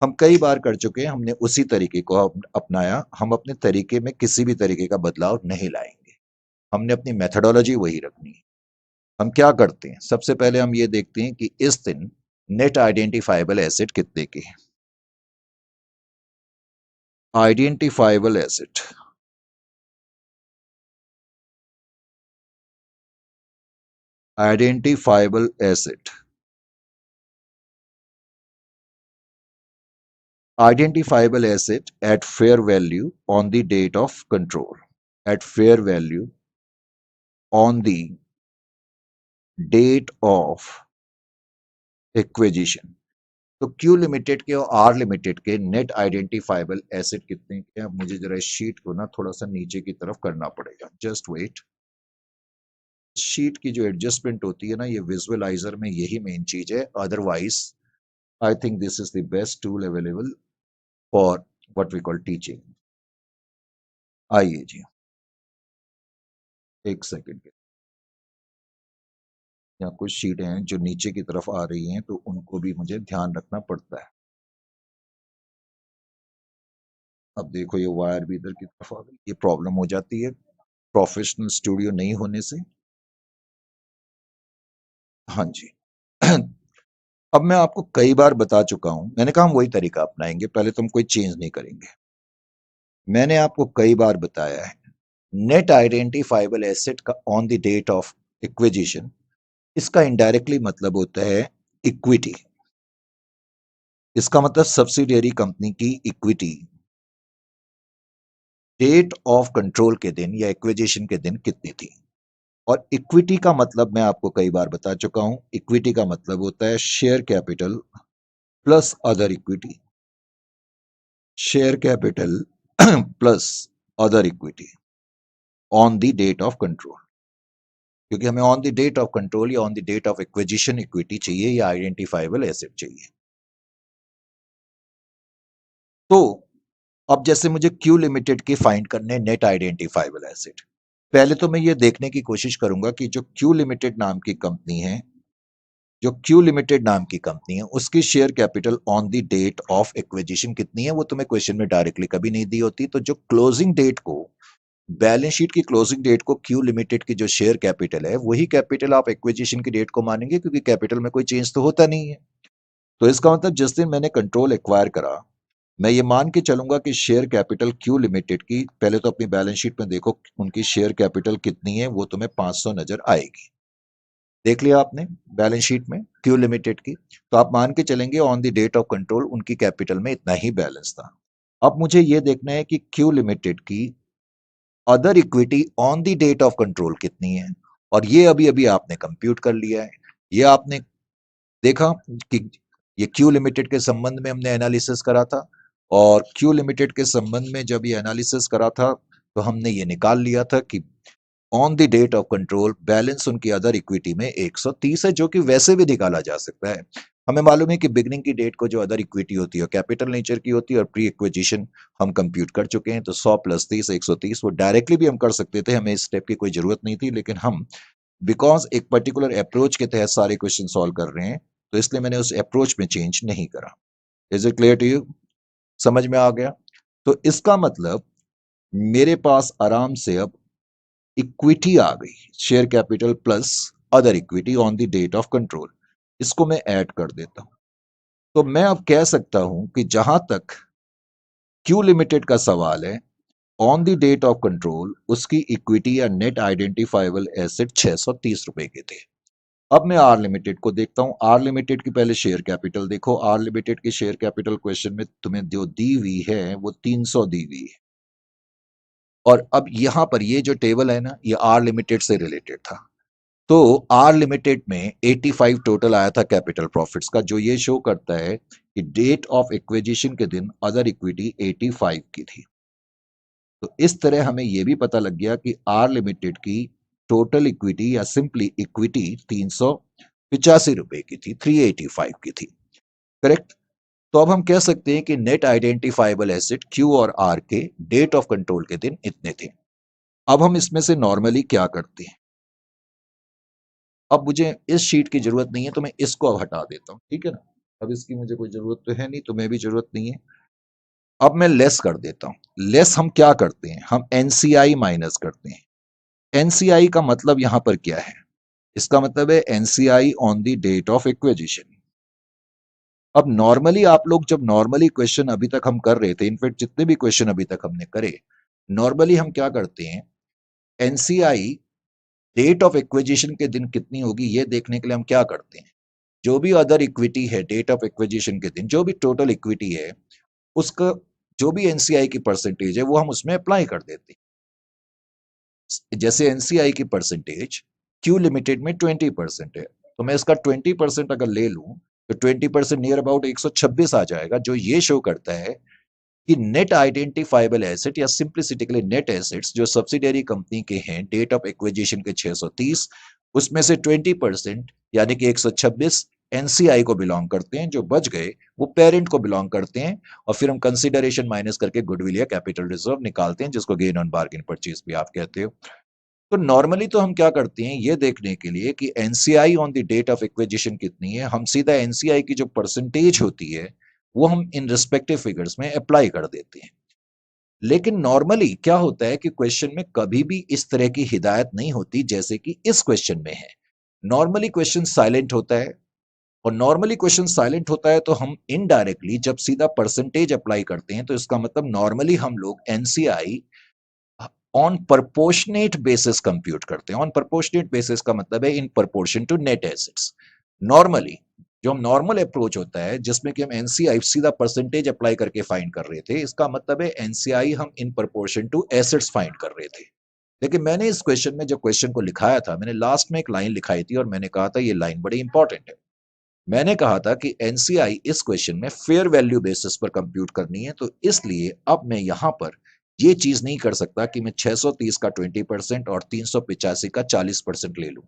हम कई बार कर चुके हैं, हमने उसी तरीके को अपनाया, हम अपने तरीके में किसी भी तरीके का बदलाव नहीं लाएंगे, हमने अपनी मेथडोलॉजी वही रखनी है। हम क्या करते हैं, सबसे पहले हम ये देखते हैं कि इस दिन नेट आइडेंटिफाइबल एसेट कितने की है। Identifiable asset, identifiable asset, identifiable asset at fair value on the date of control, at fair value on the date of acquisition। तो क्यू लिमिटेड के और आर लिमिटेड के नेट आइडेंटिफाइबल एसेट कितने के, अब मुझे जरा इस शीट को ना थोड़ा सा नीचे की तरफ करना पड़ेगा, जस्ट वेट। शीट की जो एडजस्टमेंट होती है ना, ये विजुअलाइजर में यही मेन चीज है, otherwise I think this is the best tool available for what we call teaching. आइए जी, एक सेकेंड, यहाँ कुछ शीटें हैं जो नीचे की तरफ आ रही हैं, तो उनको भी मुझे ध्यान रखना पड़ता है। अब देखो ये वायर भी इधर की तरफ आ गई, ये प्रॉब्लम हो जाती है प्रोफेशनल स्टूडियो नहीं होने से। हाँ जी। अब मैं आपको कई बार बता चुका हूं, मैंने कहा हम वही तरीका अपनाएंगे, पहले तो हम कोई चेंज नहीं करेंगे। मैंने आपको कई बार बताया है, नेट आइडेंटिफाइबल एसेट का on the date of acquisition, इसका इनडायरेक्टली मतलब होता है इक्विटी। इसका मतलब सब्सिडियरी कंपनी की इक्विटी डेट ऑफ कंट्रोल के दिन या एक्विजिशन के दिन कितनी थी। और इक्विटी का मतलब मैं आपको कई बार बता चुका हूं, इक्विटी का मतलब होता है share capital plus other equity, share capital plus other equity on the date of control. क्योंकि हमें on the date of control या on the date of acquisition equity चाहिए या आइडेंटिफाइबल एसेट चाहिए। तो अब जैसे मुझे क्यू लिमिटेड की फाइंड करने नेट आइडेंटिफाइबल एसेट, पहले तो मैं ये देखने की कोशिश करूंगा कि जो क्यू लिमिटेड नाम की कंपनी है, जो क्यू लिमिटेड नाम की कंपनी है, उसकी share capital on the date of acquisition कितनी है। वो तुम्हें क्वेश्चन में डायरेक्टली कभी नहीं दी होती। तो जो क्लोजिंग डेट को, बैलेंस शीट की क्लोजिंग डेट को क्यू लिमिटेड की जो शेयर कैपिटल है, वही कैपिटल आप एक्विजिशन की डेट को मानेंगे, क्योंकि कैपिटल में कोई चेंज तो होता नहीं है। तो इसका मतलब जिस दिन मैंने कंट्रोल एक्वायर करा, मैं ये मान के चलूंगा कि शेयर कैपिटल क्यू लिमिटेड की, पहले तो अपनी बैलेंस शीट में देखो उनकी शेयर कैपिटल कितनी है, वो तुम्हें 500 नजर आएगी। देख लिया आपने बैलेंस शीट में क्यू लिमिटेड की, तो आप मान के चलेंगे on the date of control उनकी कैपिटल में इतना ही बैलेंस था। अब मुझे ये देखना है कि क्यू लिमिटेड की other equity on the date of control कितनी है, और ये अभी अभी आपने कंप्यूट कर लिया है। ये आपने देखा कि ये क्यू लिमिटेड के संबंध में हमने एनालिसिस करा था, और क्यू लिमिटेड के संबंध में जब ये एनालिसिस करा था, तो हमने ये निकाल लिया था कि on the date of control balance उनकी अदर इक्विटी में 130 है, जो कि वैसे भी निकाला जा सकता है। हमें मालूम है कि बिगनिंग की डेट को जो अदर इक्विटी होती है कैपिटल नेचर की होती है, और प्री एक्विजिशन हम कंप्यूट कर चुके हैं, तो 100 प्लस 30 130, वो डायरेक्टली भी हम कर सकते थे, हमें इस स्टेप की कोई जरूरत नहीं थी। लेकिन हम बिकॉज एक पर्टिकुलर अप्रोच के तहत सारे क्वेश्चन सॉल्व कर रहे हैं, तो इसलिए मैंने उस अप्रोच में चेंज नहीं करा। Is it clear to you? समझ में आ गया? तो इसका मतलब मेरे पास आराम से अब इक्विटी आ गई, share capital plus other equity on the date of control. इसको मैं ऐड कर देता हूं, तो मैं अब कह सकता हूं कि जहां तक क्यू लिमिटेड का सवाल है, on the date of control उसकी इक्विटी या नेट आइडेंटिफाइबल एसेट 630 रुपए के थे। अब मैं आर लिमिटेड को देखता हूं। आर लिमिटेड की पहले शेयर कैपिटल देखो। आर लिमिटेड की शेयर कैपिटल क्वेश्चन में तुम्हें जो दी हुई है वो 300 दी हुई है, और अब यहां पर ये जो टेबल है ना, ये आर लिमिटेड से रिलेटेड था। तो आर लिमिटेड में 85 टोटल आया था कैपिटल प्रॉफिट्स का, जो ये शो करता है कि डेट ऑफ एक्विजिशन के दिन अदर इक्विटी 85 की थी। तो इस तरह हमें यह भी पता लग गया कि आर लिमिटेड की टोटल इक्विटी या सिंपली इक्विटी 300 ₹85 की थी, 385 की थी, करेक्ट। तो अब हम कह सकते हैं कि नेट आइडेंटिफाइबल एसेट क्यू और आर के डेट ऑफ कंट्रोल के दिन इतने थे। अब हम इसमें से नॉर्मली क्या करते हैं, अब मुझे इस शीट की जरूरत नहीं है तो मैं इसको अब हटा देता हूं, ठीक है ना। अब इसकी मुझे कोई जरूरत तो है नहीं, तुम्हें भी जरूरत नहीं है। अब मैं लेस कर देता हूं। लेस हम क्या करते हैं, हम एनसीआई माइनस करते हैं। एनसीआई का मतलब यहां पर क्या है, इसका मतलब है NCI on the date of acquisition. अब नॉर्मली आप लोग जब नॉर्मली क्वेश्चन अभी तक हम कर रहे थे, इनफैक्ट जितने भी क्वेश्चन अभी तक हमने करे, नॉर्मली हम क्या करते हैं, एनसीआई डेट ऑफ एक्विजिशन के दिन कितनी होगी ये देखने के लिए हम क्या करते हैं, जो भी अदर इक्विटी है डेट ऑफ एक्विजिशन के दिन, जो भी टोटल इक्विटी है उसका जो भी एनसीआई की परसेंटेज है वो हम उसमें अप्लाई कर देते हैं। जैसे एनसीआई की परसेंटेज क्यू लिमिटेड में 20% है, तो मैं इसका 20% अगर ले लूं तो 20% नियर अबाउट 126 आ जाएगा, जो ये शो करता है कि नेट आइडेंटिफाइबल एसेट या सिंप्लिसिटिकली नेट एसेट्स जो सब्सिडियरी कंपनी के हैं डेट ऑफ एक्विजिशन के 630, उसमें से 20% यानी कि 126 एनसीआई को बिलोंग करते हैं, जो बच गए वो पेरेंट को बिलोंग करते हैं। और फिर हम कंसिडरेशन माइनस करके गुडविल या कैपिटल रिजर्व निकालते हैं, जिसको गेन ऑन बार्गेन परचेज भी आप कहते हो। तो नॉर्मली तो हम क्या करते हैं ये देखने के लिए कि NCI on the date of acquisition कितनी है, हम सीधा एनसीआई की जो परसेंटेज होती है वो हम इन रिस्पेक्टिव फिगर्स में अप्लाई कर देते हैं। लेकिन नॉर्मली क्या होता है कि क्वेश्चन में कभी भी इस तरह की हिदायत नहीं होती जैसे कि इस क्वेश्चन में है। नॉर्मली क्वेश्चन साइलेंट होता है, और नॉर्मली क्वेश्चन साइलेंट होता है तो हम इनडायरेक्टली जब सीधा परसेंटेज अप्लाई करते हैं तो इसका मतलब नॉर्मली हम लोग NCI on proportionate basis compute करते हैं। ऑन प्रपोर्शनेट बेसिस का मतलब है in proportion to net assets. Normally जो हम नॉर्मल अप्रोच होता है जिसमें कि हम एनसीआई सीधा परसेंटेज अप्लाई करके फाइंड कर रहे थे, इसका मतलब है एनसीआई हम in proportion to assets find कर रहे थे। लेकिन मैंने इस क्वेश्चन में जब क्वेश्चन को लिखाया था, मैंने लास्ट में एक लाइन लिखाई थी और मैंने कहा था ये लाइन बड़ी इंपॉर्टेंट है। मैंने कहा था कि एनसीआई इस क्वेश्चन में फेयर वैल्यू बेसिस पर कंप्यूट करनी है, तो इसलिए अब मैं यहां पर ये चीज नहीं कर सकता कि मैं 630 का 20% और 385 का 40% ले लूं।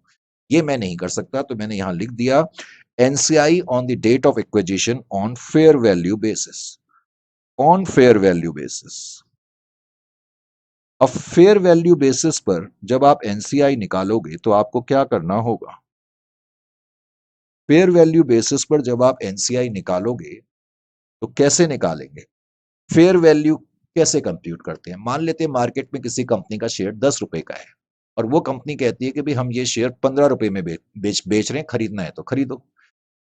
ये मैं नहीं कर सकता, तो मैंने यहां लिख दिया NCI on the date of acquisition on fair value basis. On fair value basis. अब फेयर वैल्यू बेसिस पर जब आप एनसीआई निकालोगे तो आपको क्या करना होगा, फेयर वैल्यू बेसिस पर जब आप एनसीआई निकालोगे तो कैसे निकालेंगे, फेयर वैल्यू कैसे कंप्यूट करते हैं। मान लेते हैं मार्केट में किसी कंपनी का शेयर 10 रुपए का है और वो कंपनी कहती है कि भाई हम ये शेयर 15 रुपए में बेच रहे हैं, खरीदना है तो खरीदो।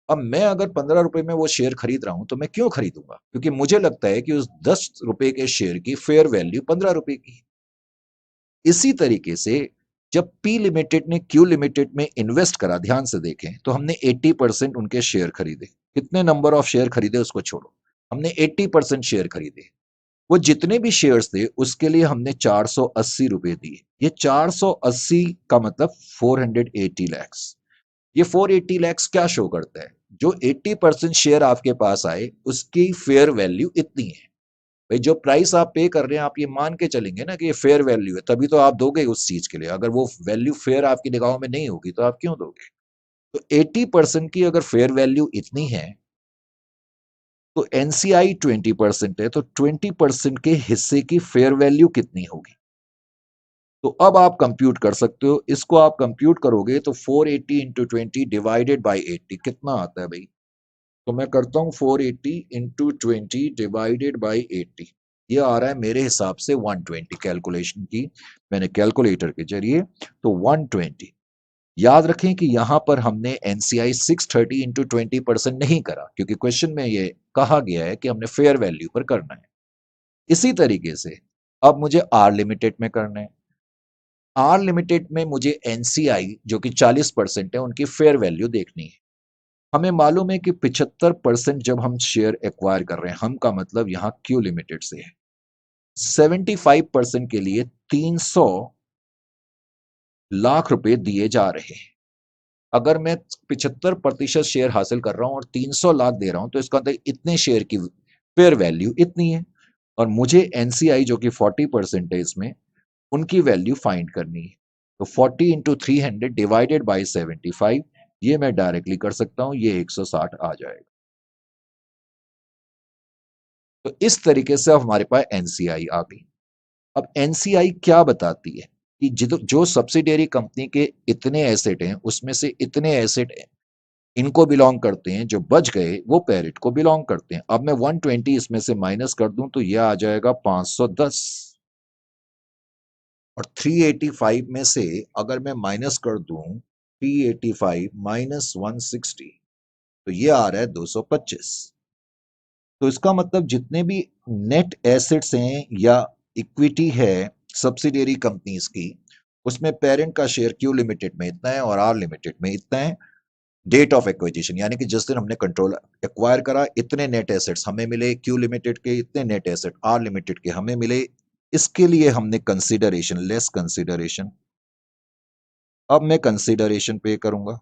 अब मैं अगर 15 रुपए में वो शेयर खरीद रहा हूं तो मैं क्यों खरीदूंगा, क्योंकि मुझे लगता है कि उस 10 रुपए के शेयर की फेयर वैल्यू 15 रुपए की है। इसी तरीके से जब पी लिमिटेड ने क्यू लिमिटेड में इन्वेस्ट करा, ध्यान से देखें तो हमने 80% उनके शेयर खरीदे। कितने नंबर ऑफ शेयर खरीदे उसको छोड़ो, हमने 80% शेयर खरीदे। वो जितने भी शेयर्स थे उसके लिए हमने 480 रुपए दिए। ये 480 का मतलब 480 लैक्स। ये 480 लैक्स क्या शो करता है, जो 80% शेयर आपके पास आए उसकी फेयर वैल्यू इतनी है। भाई जो प्राइस आप पे कर रहे हैं आप ये मान के चलेंगे ना कि ये फेयर वैल्यू है, तभी तो आप दोगे उस चीज के लिए। अगर वो वैल्यू फेयर आपकी निगाहों में नहीं होगी तो आप क्यों दोगे। तो 80% की अगर फेयर वैल्यू इतनी है तो एनसीआई 20% है, तो 20% के हिस्से की फेयर वैल्यू कितनी होगी। तो अब आप कंप्यूट कर सकते हो, इसको आप कंप्यूट करोगे तो 480 इंटू 20 डिवाइडेड बाई 80 कितना आता है भाई। तो मैं करता हूं 480 इंटू 20 डिवाइडेड बाई 80, ये आ रहा है मेरे हिसाब से 120। कैलकुलेशन की मैंने कैलकुलेटर के जरिए, तो 120। याद रखें कि यहां पर हमने एनसीआई 630 इंटू 20% नहीं करा, क्योंकि क्वेश्चन में ये कहा गया है कि हमने फेयर वैल्यू पर करना है। इसी तरीके से अब मुझे आर लिमिटेड में करना है। आर लिमिटेड में मुझे एनसीआई जो कि 40% है उनकी फेयर वैल्यू देखनी है। हमें मालूम है कि 75% जब हम शेयर एक्वायर कर रहे हैं, हम का मतलब यहां क्यू लिमिटेड से है। 75% के लिए 300 लाख रुपए दिए जा रहे हैं। अगर मैं 75% शेयर हासिल कर रहा हूं और 300 लाख दे रहा हूं तो इसका मतलब इतने शेयर की फेयर वैल्यू इतनी है। और मुझे एनसीआई जो कि 40% है इसमें, उनकी वैल्यू फाइंड करनी है। तो 40 इंटू 300 डिवाइडेड बाई 75, ये मैं डायरेक्टली कर सकता हूं, ये 160 आ जाएगा। तो इस तरीके से अब हमारे पास एनसीआई आ गई। अब एनसीआई क्या बताती है कि जो सब्सिडियरी कंपनी के इतने एसेट हैं उसमें से इतने एसेट इनको बिलोंग करते हैं, जो बच गए वो पेरेंट को बिलोंग करते हैं। अब मैं 120 इसमें से माइनस कर दूं तो यह आ जाएगा 510, और 385 में से अगर मैं माइनस कर दूं 385 माइनस 160 तो ये आ रहा है 225। तो इसका मतलब जितने भी नेट एसेट्स हैं या इक्विटी है सब्सिडियरी कंपनीज की, उसमें पेरेंट का शेयर क्यू लिमिटेड में इतना है और आर लिमिटेड में इतना है। डेट ऑफ एक्विजिशन यानी कि जिस दिन हमने कंट्रोल एक्वायर करा, इतने नेट एसेट्स हमें मिले, क्यू लिमिटेड के इतने नेट एसेट आर लिमिटेड के हमें मिले। इसके लिए हमने कंसिडरेशन, लेस कंसिडरेशन, अब मैं कंसिडरेशन पे करूंगा,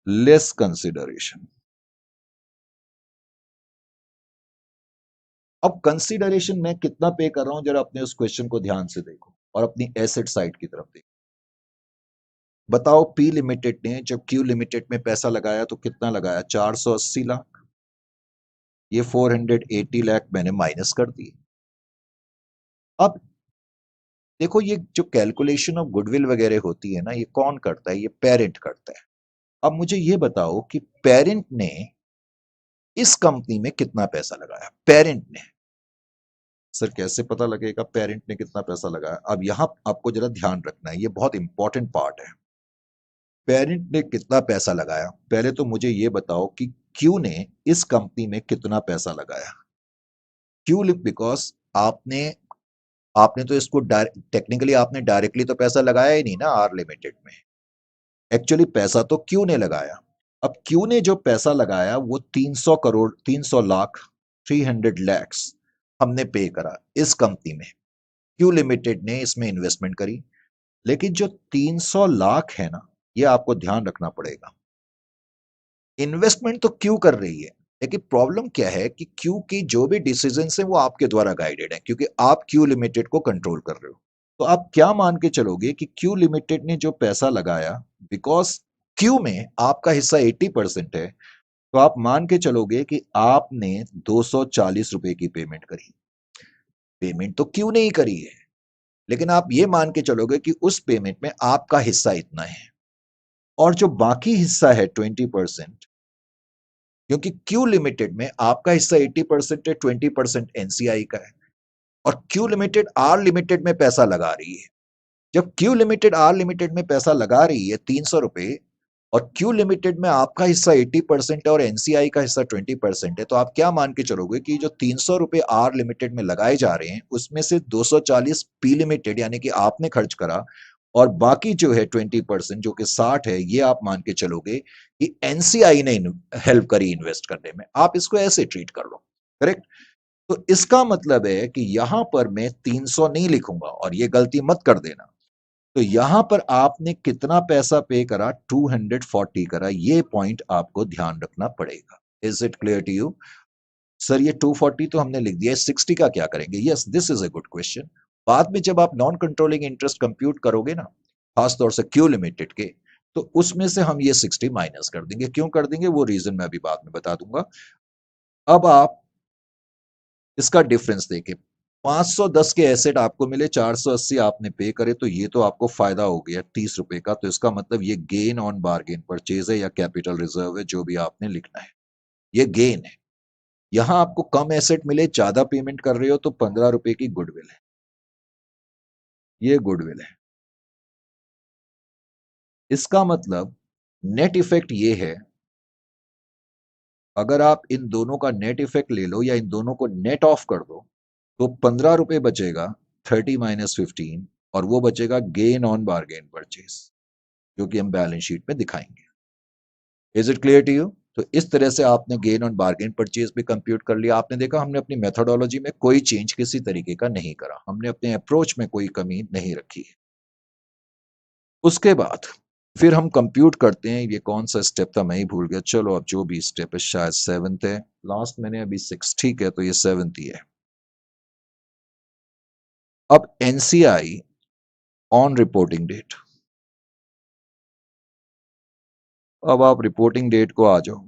लेस कंसिडरेशन। अब कंसिडरेशन में कितना पे कर रहा हूं, जरा अपने उस क्वेश्चन को ध्यान से देखो और अपनी एसेट साइड की तरफ देखो। बताओ, पी लिमिटेड ने जब क्यू लिमिटेड में पैसा लगाया तो कितना लगाया, 480 लाख। ये 480 लाख मैंने माइनस कर दिए। अब देखो, ये जो कैलकुलेशन ऑफ गुडविल वगैरह होती है ना, ये कौन करता है, ये पेरेंट करता है। अब मुझे ये बताओ कि पेरेंट ने इस कंपनी में कितना पैसा लगाया, पेरेंट ने। सर कैसे पता लगेगा पेरेंट ने कितना पैसा लगाया? अब यहां आपको जरा ध्यान रखना है, ये बहुत इंपॉर्टेंट पार्ट है। पेरेंट ने कितना पैसा लगाया, पहले तो मुझे ये बताओ कि क्यू ने इस कंपनी में कितना पैसा लगाया। क्यू, बिकॉज आपने आपने तो इसको टेक्निकली आपने डायरेक्टली तो पैसा लगाया ही नहीं ना आर लिमिटेड में। एक्चुअली पैसा तो क्यू ने लगाया। अब क्यू ने जो पैसा लगाया वो 300 करोड़, 300 लाख, 300 लैक्स हमने पे करा इस कंपनी में। क्यू लिमिटेड ने इसमें इन्वेस्टमेंट करी। लेकिन जो 300 लाख है ना, ये आपको ध्यान रखना पड़ेगा। इन्वेस्टमेंट तो क्यू कर रही है, लेकिन प्रॉब्लम क्या है कि क्यू की जो भी डिसीजन है वो आपके द्वारा गाइडेड है, क्योंकि आप क्यू लिमिटेड को कंट्रोल कर रहे हो। तो आप क्या मान के चलोगे कि क्यू लिमिटेड ने जो पैसा लगाया, बिकॉज क्यू में आपका हिस्सा 80% है, तो आप मान के चलोगे कि आपने 240 रुपए की पेमेंट करी। पेमेंट तो क्यू ने ही करी है, लेकिन आप ये मान के चलोगे कि उस पेमेंट में आपका हिस्सा इतना है, और जो बाकी हिस्सा है 20%, क्योंकि क्यू लिमिटेड में आपका हिस्सा 80% है, 20% एनसीआई का है, और क्यू लिमिटेड आर लिमिटेड में पैसा लगा रही है। जब क्यू लिमिटेड आर लिमिटेड में पैसा लगा रही है 300 रुपए, और क्यू लिमिटेड में आपका हिस्सा 80% है और एनसीआई का हिस्सा 20% है, तो आप क्या मान के चलोगे कि जो 300 रुपए आर लिमिटेड में लगाए जा रहे हैं उसमें से 240 पी लिमिटेड यानी कि आपने खर्च करा, और बाकी जो है 20% जो कि 60 है, ये आप मान के चलोगे कि एनसीआई ने हेल्प करी इन्वेस्ट करने में। आप इसको ऐसे ट्रीट कर लो, करेक्ट? तो इसका मतलब है कि यहां पर मैं 300 नहीं लिखूंगा, और ये गलती मत कर देना। तो यहां पर आपने कितना पैसा पे करा, 240 करा। ये पॉइंट आपको ध्यान रखना पड़ेगा। Is it clear to you? Sir ये 240 तो हमने लिख दिया, 60 का क्या करेंगे? Yes, this is a good question. बाद में जब आप नॉन कंट्रोलिंग इंटरेस्ट कंप्यूट करोगे ना, खासतौर से क्यू लिमिटेड के, तो उसमें से हम ये 60 माइनस कर देंगे। क्यों कर देंगे वो रीजन मैं अभी बाद में बता दूंगा। अब आप इसका डिफरेंस देखें। 510 के एसेट आपको मिले, 480 आपने पे करे, तो ये तो आपको फायदा हो गया 30 रुपए का। तो इसका मतलब ये गेन ऑन बार्गेन परचेज है या कैपिटल रिजर्व है, जो भी आपने लिखना है, ये गेन है। यहां आपको कम एसेट मिले, ज्यादा पेमेंट कर रहे हो, तो 15 रुपए की गुडविल है, ये गुडविल है। इसका मतलब नेट इफेक्ट ये है, अगर आप इन दोनों का नेट इफेक्ट ले लो या इन दोनों को नेट ऑफ कर दो, तो 15 रुपए बचेगा, 30 माइनस 15, और वो बचेगा गेन ऑन बार्गेन परचेज, जो कि हम बैलेंस शीट में दिखाएंगे। Is it clear to you? तो इस तरह से आपने गेन ऑन बार्गेन परचेज भी कंप्यूट कर लिया। आपने देखा हमने अपनी मेथोडोलॉजी में कोई चेंज किसी तरीके का नहीं करा, हमने अपने अप्रोच में कोई कमी नहीं रखी है। उसके बाद फिर हम कंप्यूट करते हैं, ये कौन सा स्टेप था मैं ही भूल गया। चलो अब जो भी स्टेप है, शायद 7th है, लास्ट मैंने अभी 6, ठीक है, तो ये 7th ही है। अब एनसीआई ऑन रिपोर्टिंग डेट, अब आप रिपोर्टिंग डेट को आ जाओ।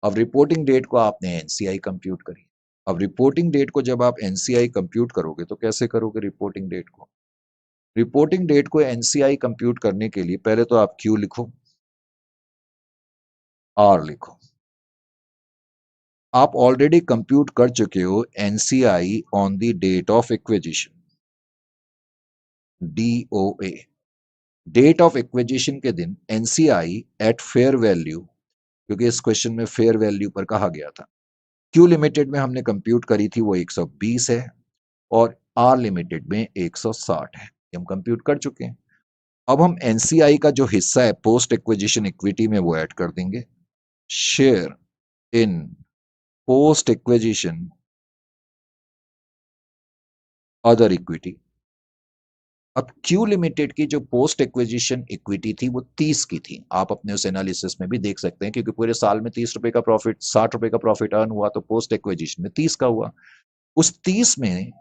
अब रिपोर्टिंग डेट को आपने एनसीआई कंप्यूट करी। अब रिपोर्टिंग डेट को जब आप एनसीआई कंप्यूट करोगे तो कैसे करोगे रिपोर्टिंग डेट को? रिपोर्टिंग डेट को एनसीआई कंप्यूट करने के लिए पहले तो आप क्यू लिखो, आर लिखो। आप ऑलरेडी कंप्यूट कर चुके हो NCI on the date of acquisition, DOA. Date of acquisition के दिन एनसीआई एट फेयर वैल्यू, क्योंकि इस क्वेश्चन में फेयर वैल्यू पर कहा गया था। क्यू लिमिटेड में हमने कंप्यूट करी थी वो 120 है और आर लिमिटेड में 160 है, ये हम कंप्यूट कर चुके हैं। अब हम एनसीआई का जो हिस्सा है पोस्ट एक्विजिशन इक्विटी में वो ऐड कर देंगे, share in post acquisition other equity. अब क्यू लिमिटेड की जो पोस्ट एक्विजिशन इक्विटी थी वो 30 की थी। आप अपने उस एनालिसिस में भी देख सकते हैं, क्योंकि पूरे साल में 30 रुपए का प्रॉफिट, 60 रुपए का प्रॉफिट अर्न हुआ, तो पोस्ट एक्विजिशन में 30 का हुआ। उस 30 में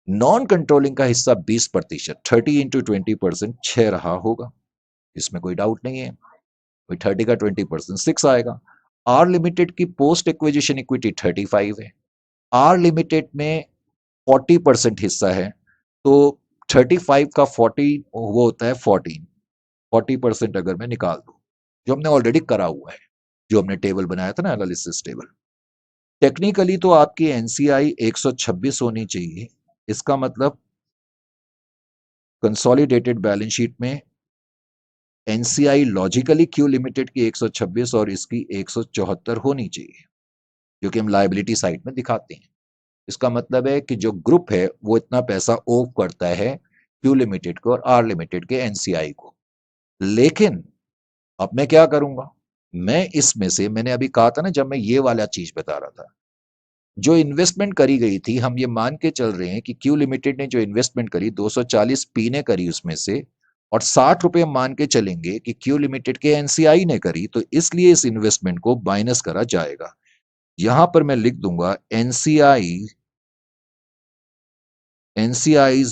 नॉन कंट्रोलिंग का हिस्सा 20%, 30 इंटू 20% 6 रहा होगा, इसमें कोई डाउट नहीं है। कोई 30 का 20% 6 आएगा। आर लिमिटेड की पोस्ट एक्विजिशन इक्विटी 35 है। आर लिमिटेड में 40% हिस्सा है, तो 35 का 40 वो होता है 14। 40% अगर मैं निकाल दूं, जो हमने ऑलरेडी करा हुआ है, जो हमने टेबल बनाया था ना, एनालिसिस टेबल। टेक्निकली तो आपकी एनसीआई 126 होनी चाहिए। इसका मतलब कंसोलिडेटेड बैलेंस शीट में एनसीआई लॉजिकली क्यू लिमिटेड की 126 और इसकी 174 होनी चाहिए, क्योंकि हम लायबिलिटी साइड में दिखाते हैं। इसका मतलब है कि जो ग्रुप है वो इतना पैसा ओव करता है क्यू लिमिटेड को और आर लिमिटेड के एनसीआई को। लेकिन अब मैं क्या करूंगा, मैं इसमें से, मैंने अभी कहा था ना जब मैं ये वाला चीज बता रहा था, जो इन्वेस्टमेंट करी गई थी, हम ये मान के चल रहे हैं कि क्यू लिमिटेड ने जो इन्वेस्टमेंट करी 240 पी ने करी उसमें से, और 60 रुपए मान के चलेंगे कि क्यू लिमिटेड के एनसीआई ने करी, तो इसलिए इस इन्वेस्टमेंट को माइनस करा जाएगा। यहां पर मैं लिख दूंगा NCI's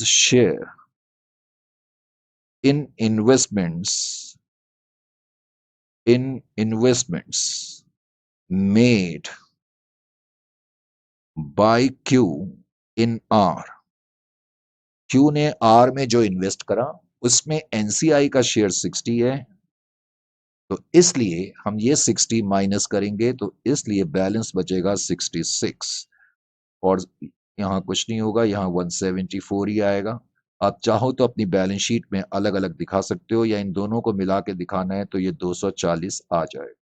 share in investments made by Q in R. Q ने आर में जो इन्वेस्ट करा उसमें एनसीआई का शेयर 60 है, तो इसलिए हम ये 60 माइनस करेंगे, तो इसलिए बैलेंस बचेगा 66। और यहाँ कुछ नहीं होगा, यहाँ 174 ही आएगा। आप चाहो तो अपनी बैलेंस शीट में अलग अलग दिखा सकते हो, या इन दोनों को मिला के दिखाना है तो ये 240 आ जाएगा।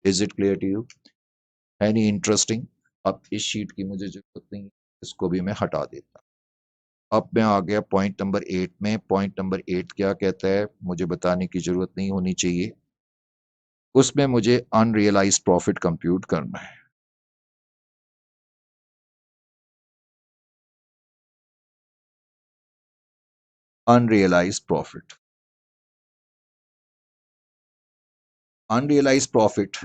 Is it clear to you? Any interesting? अब इस शीट की मुझे जरूरत नहीं है, इसको भी मैं हटा देता। अब मैं आ गया पॉइंट नंबर 8 में। पॉइंट नंबर 8 क्या कहता है, मुझे बताने की जरूरत नहीं होनी चाहिए। उसमें मुझे अनरियलाइज्ड प्रॉफिट कंप्यूट करना है। Unrealised profit, unrealised profit.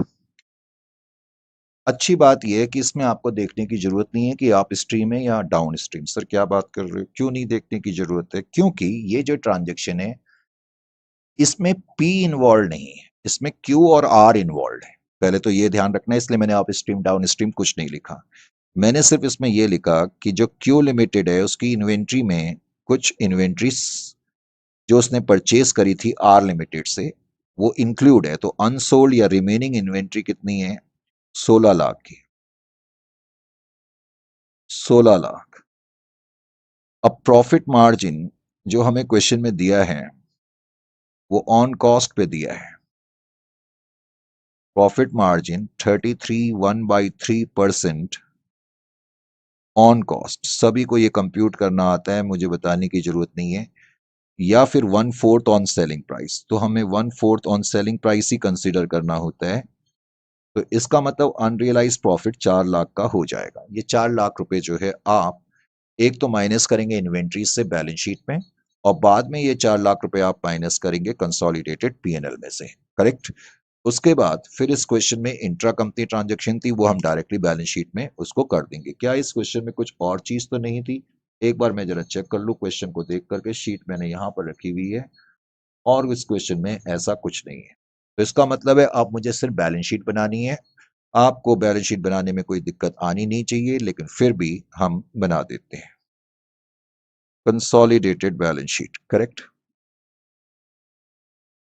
अच्छी बात यह है कि इसमें आपको देखने की जरूरत नहीं है कि आप स्ट्रीम है या डाउन स्ट्रीम। सर क्या बात कर रहे हो? क्यों नहीं देखने की जरूरत है? क्योंकि ये जो ट्रांजेक्शन है इसमें पी इन्वॉल्व नहीं है, इसमें क्यू और आर इन्वॉल्व है। पहले तो ये ध्यान रखना है, इसलिए मैंने आप स्ट्रीम डाउन स्ट्रीम कुछ नहीं लिखा। मैंने सिर्फ इसमें यह लिखा कि जो क्यू लिमिटेड है उसकी इन्वेंट्री में कुछ इन्वेंट्रीज जो उसने परचेज करी थी आर लिमिटेड से वो इंक्लूड है। तो अनसोल्ड या रिमेनिंग इन्वेंट्री कितनी है? 16 लाख की। 16 लाख। अब प्रॉफिट मार्जिन जो हमें क्वेश्चन में दिया है वो ऑन कॉस्ट पे दिया है। Profit margin 33.1/3% on cost. सभी को ये कंप्यूट करना आता है, मुझे बताने की जरूरत नहीं है। या फिर 1/4 ऑन सेलिंग प्राइस, तो हमें 1/4 on selling price he consider करना होता है। तो इसका मतलब अनरियलाइज प्रॉफिट 4 लाख का हो जाएगा। ये 4 लाख रुपए जो है आप एक तो माइनस करेंगे इन्वेंट्री से बैलेंस शीट में, और बाद में ये 4 लाख रुपए आप माइनस करेंगे कंसोलिडेटेड पीएनएल में से। करेक्ट? उसके बाद फिर इस क्वेश्चन में इंट्रा कंपनी ट्रांजेक्शन थी, वो हम डायरेक्टली बैलेंस शीट में उसको कर देंगे। क्या इस क्वेश्चन में कुछ और चीज तो नहीं थी? एक बार मैं जरा चेक कर लूँ क्वेश्चन को देख करके, शीट मैंने यहाँ पर रखी हुई है और इस क्वेश्चन में ऐसा कुछ नहीं है। तो इसका मतलब है अब मुझे सिर्फ बैलेंस शीट बनानी है। आपको बैलेंस शीट बनाने में कोई दिक्कत आनी नहीं चाहिए, लेकिन फिर भी हम बना देते हैं। Consolidated balance sheet, correct?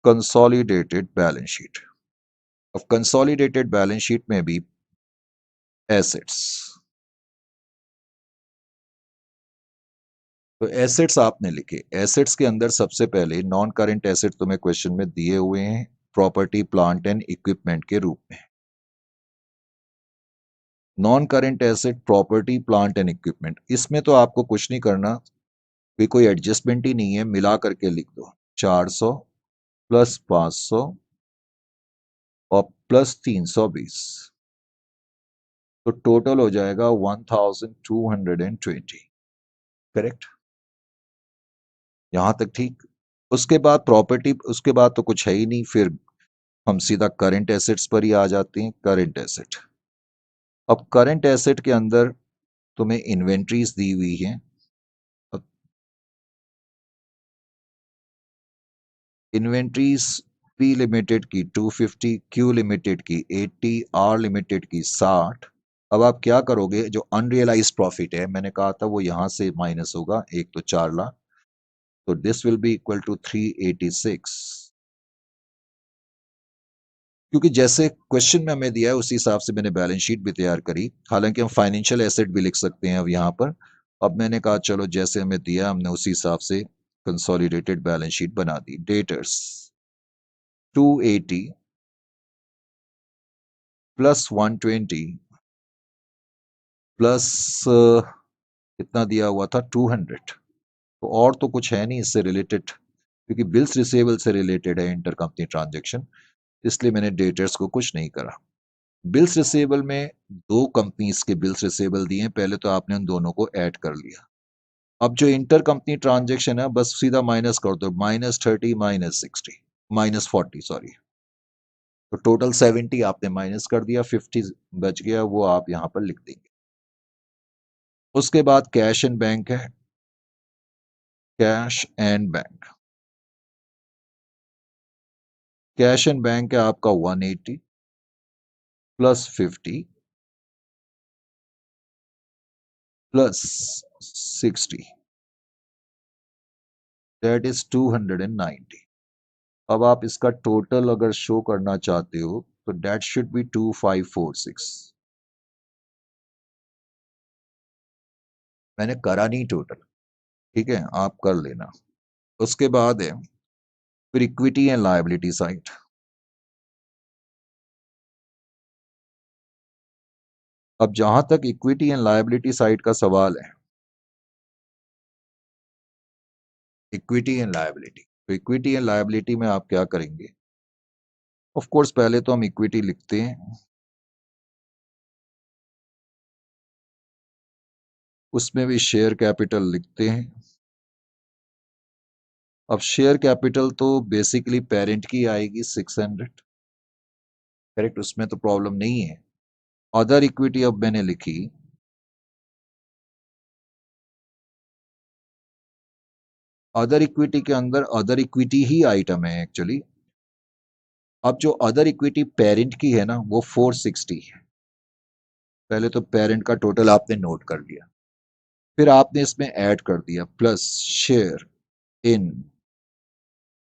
Consolidated balance sheet. अब कंसोलिडेटेड बैलेंस शीट में भी एसेट्स, तो एसेट्स आपने लिखे। एसेट्स के अंदर सबसे पहले नॉन करंट एसेट तुम्हें क्वेश्चन में दिए हुए हैं प्रॉपर्टी प्लांट एंड इक्विपमेंट के रूप में। Non current asset property plant and equipment, इसमें तो आपको कुछ नहीं करना, कोई एडजस्टमेंट ही नहीं है, मिला करके लिख दो 400 प्लस 500 और प्लस 320, तो टोटल हो जाएगा 1220, करेक्ट? यहां तक ठीक। उसके बाद प्रॉपर्टी, उसके बाद तो कुछ है ही नहीं, फिर हम सीधा करंट एसेट्स पर ही आ जाते हैं। करंट एसेट, अब करंट एसेट के अंदर तुम्हें इन्वेंट्रीज दी हुई है। अब इन्वेंट्रीज पी लिमिटेड की 250, क्यू लिमिटेड की 80, आर लिमिटेड की 60। अब आप क्या करोगे, जो अनरियलाइज प्रॉफिट है मैंने कहा था वो यहां से माइनस होगा, एक तो 4 लाख, तो this will be equal to 386। क्योंकि जैसे क्वेश्चन में हमें दिया है उसी हिसाब से मैंने बैलेंस शीट भी तैयार करी। हालांकि हम फाइनेंशियल एसेट भी लिख सकते हैं अब यहाँ पर। अब मैंने कहा चलो जैसे हमें दिया हमने उसी हिसाब से कंसोलिडेटेड बैलेंस शीट बना दी। डेटर्स 280 प्लस 120 प्लस कितना दिया हुआ था 200, तो और तो कुछ है नहीं इससे रिलेटेड, क्योंकि बिल्स रिसेबल से रिलेटेड है इंटर कंपनी ट्रांजेक्शन, इसलिए मैंने डेटर्स को कुछ नहीं करा। बिल्स रिसेबल में दो कंपनीज के बिल्स रिसेबल दिए हैं, पहले तो आपने उन दोनों को ऐड कर लिया। अब जो इंटर कंपनी ट्रांजेक्शन है बस सीधा माइनस कर दो, -30 -60 -40 सॉरी, तो टोटल 70 आपने माइनस कर दिया, 50 बच गया, वो आप यहां पर लिख देंगे। उसके बाद कैश एंड बैंक है, cash and bank, cash and bank है आपका 180 प्लस 50 प्लस 60, दैट इज 290। अब आप इसका टोटल अगर शो करना चाहते हो तो दैट शुड बी 2546। मैंने करा नहीं टोटल, ठीक है, आप कर लेना। उसके बाद है फिर इक्विटी एंड लायबिलिटी साइड। अब जहां तक इक्विटी एंड लायबिलिटी साइड का सवाल है, इक्विटी एंड लायबिलिटी, तो इक्विटी एंड लायबिलिटी में आप क्या करेंगे? ऑफ कोर्स पहले तो हम इक्विटी लिखते हैं, उसमें भी शेयर कैपिटल लिखते हैं। अब शेयर कैपिटल तो बेसिकली पेरेंट की आएगी 600, करेक्ट, उसमें तो प्रॉब्लम नहीं है। अदर इक्विटी अब मैंने लिखी, अदर इक्विटी के अंदर अदर इक्विटी ही आइटम है एक्चुअली। अब जो अदर इक्विटी पेरेंट की है ना वो 460 है। पहले तो पेरेंट का टोटल आपने नोट कर लिया, फिर आपने इसमें ऐड कर दिया plus share in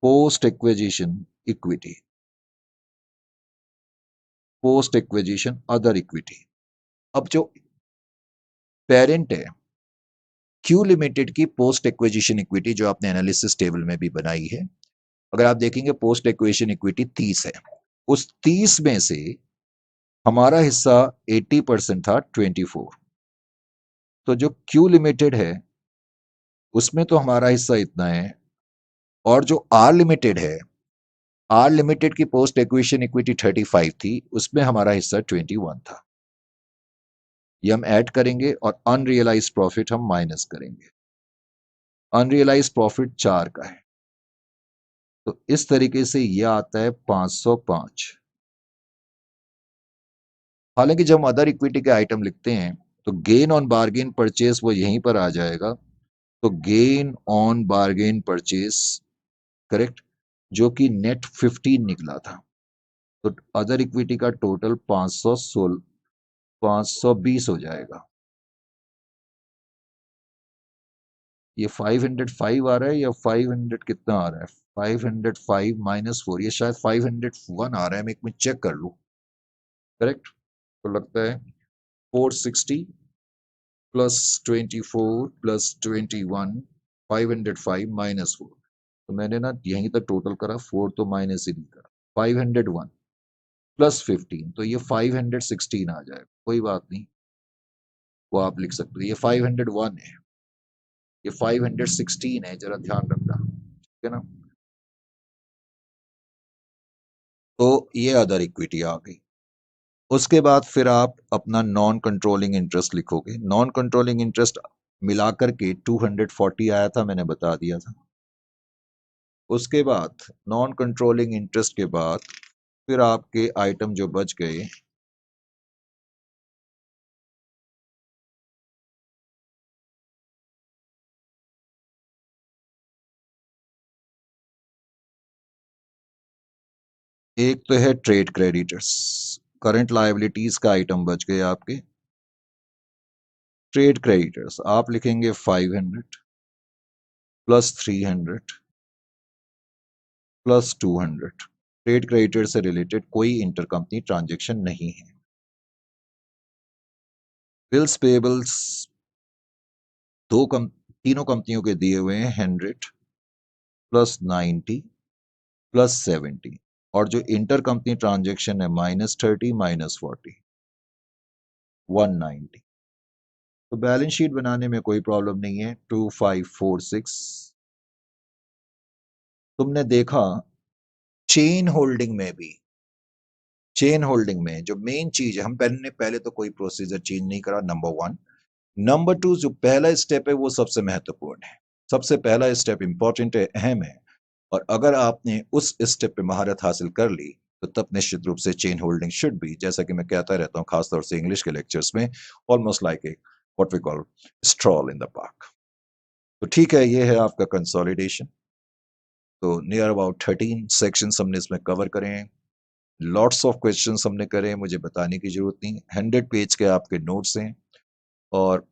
post acquisition equity, post acquisition other equity. अब जो पेरेंट है क्यू लिमिटेड की पोस्ट एक्विजिशन इक्विटी, जो आपने एनालिसिस टेबल में भी बनाई है, अगर आप देखेंगे पोस्ट एक्विजिशन इक्विटी 30 है। उस 30 में से हमारा हिस्सा 80% था 24, तो जो क्यू लिमिटेड है उसमें तो हमारा हिस्सा इतना है, और जो आर लिमिटेड है, आर लिमिटेड की पोस्ट एक्विजिशन इक्विटी 35 थी, उसमें हमारा हिस्सा 21 था। ये हम ऐड करेंगे और अनरियलाइज प्रॉफिट हम माइनस करेंगे। अनरियलाइज प्रॉफिट 4 का है, तो इस तरीके से ये आता है 505। हालांकि जब हम अदर इक्विटी के आइटम लिखते हैं तो गेन ऑन बार्गेन परचेज वो यहीं पर आ जाएगा, तो gain on bargain purchase, correct, जो कि नेट 15 निकला था। तो अदर इक्विटी का टोटल 520 हो जाएगा। ये 505 आ रहा है या 500 कितना आ रहा है? 505 -4, ये शायद 501 आ रहा है, मैं एक मिनट चेक कर लूं। करेक्ट, तो लगता है 460 प्लस 24 प्लस 21, 505 -4। तो मैंने ना यहीं तक टोटल करा, 4 तो माइनस ही नहीं करा। 501 प्लस 15, तो ये 516 आ जाएगा। कोई बात नहीं, वो आप लिख सकते हो। ये 501 है, ये 516 है, जरा ध्यान रखना, ठीक है ना। तो ये अदर इक्विटी आ गई। उसके बाद फिर आप अपना नॉन कंट्रोलिंग इंटरेस्ट लिखोगे। नॉन कंट्रोलिंग इंटरेस्ट मिलाकर के 240 आया था, मैंने बता दिया था। उसके बाद नॉन कंट्रोलिंग इंटरेस्ट के बाद फिर आपके आइटम जो बच गए, एक तो है ट्रेड क्रेडिटर्स, करंट लायबिलिटीज का आइटम बच गए आपके। ट्रेड क्रेडिटर्स आप लिखेंगे 500 प्लस 300 प्लस 200। ट्रेड क्रेडिटर से रिलेटेड कोई इंटरकंपनी ट्रांजेक्शन नहीं है। बिल्स पेबल्स तीनों कंपनियों के दिए हुए हैं 100 प्लस 90 प्लस 70, और जो इंटर कंपनी ट्रांजेक्शन है -30 -40, 190। तो बैलेंस शीट बनाने में कोई प्रॉब्लम नहीं है। 2546 तुमने देखा। चेन होल्डिंग में भी, चेन होल्डिंग में जो मेन चीज है, हम पहले तो कोई प्रोसीजर चेंज नहीं करा, नंबर वन। नंबर टू, जो पहला स्टेप है वो सबसे महत्वपूर्ण है। सबसे पहला स्टेप इंपॉर्टेंट है, अहम है। और अगर आपने उस स्टेप पे महारत हासिल कर ली, तो तब निश्चित रूप से चेन होल्डिंग शुड बी, जैसा कि मैं कहता रहता हूँ खासतौर से इंग्लिश के लेक्चर्स में, almost like a what we call stroll in the park. तो ठीक है, ये है आपका कंसोलिडेशन। तो नियर अबाउट 13 सेक्शंस हमने इसमें कवर करे हैं। लॉट्स ऑफ क्वेश्चंस हमने करे हैं, मुझे बताने की जरूरत नहीं। 100 पेज के आपके नोट्स हैं, और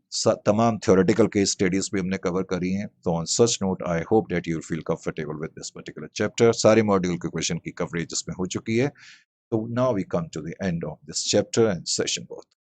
तमाम थ्योरेटिकल केस स्टडीज भी हमने कवर करी हैं। तो on such note I hope that you feel comfortable with this particular chapter. सारे मॉड्यूल के क्वेश्चन की कवरेज इसमें हो चुकी है। तो now we come to the end of this chapter and session both.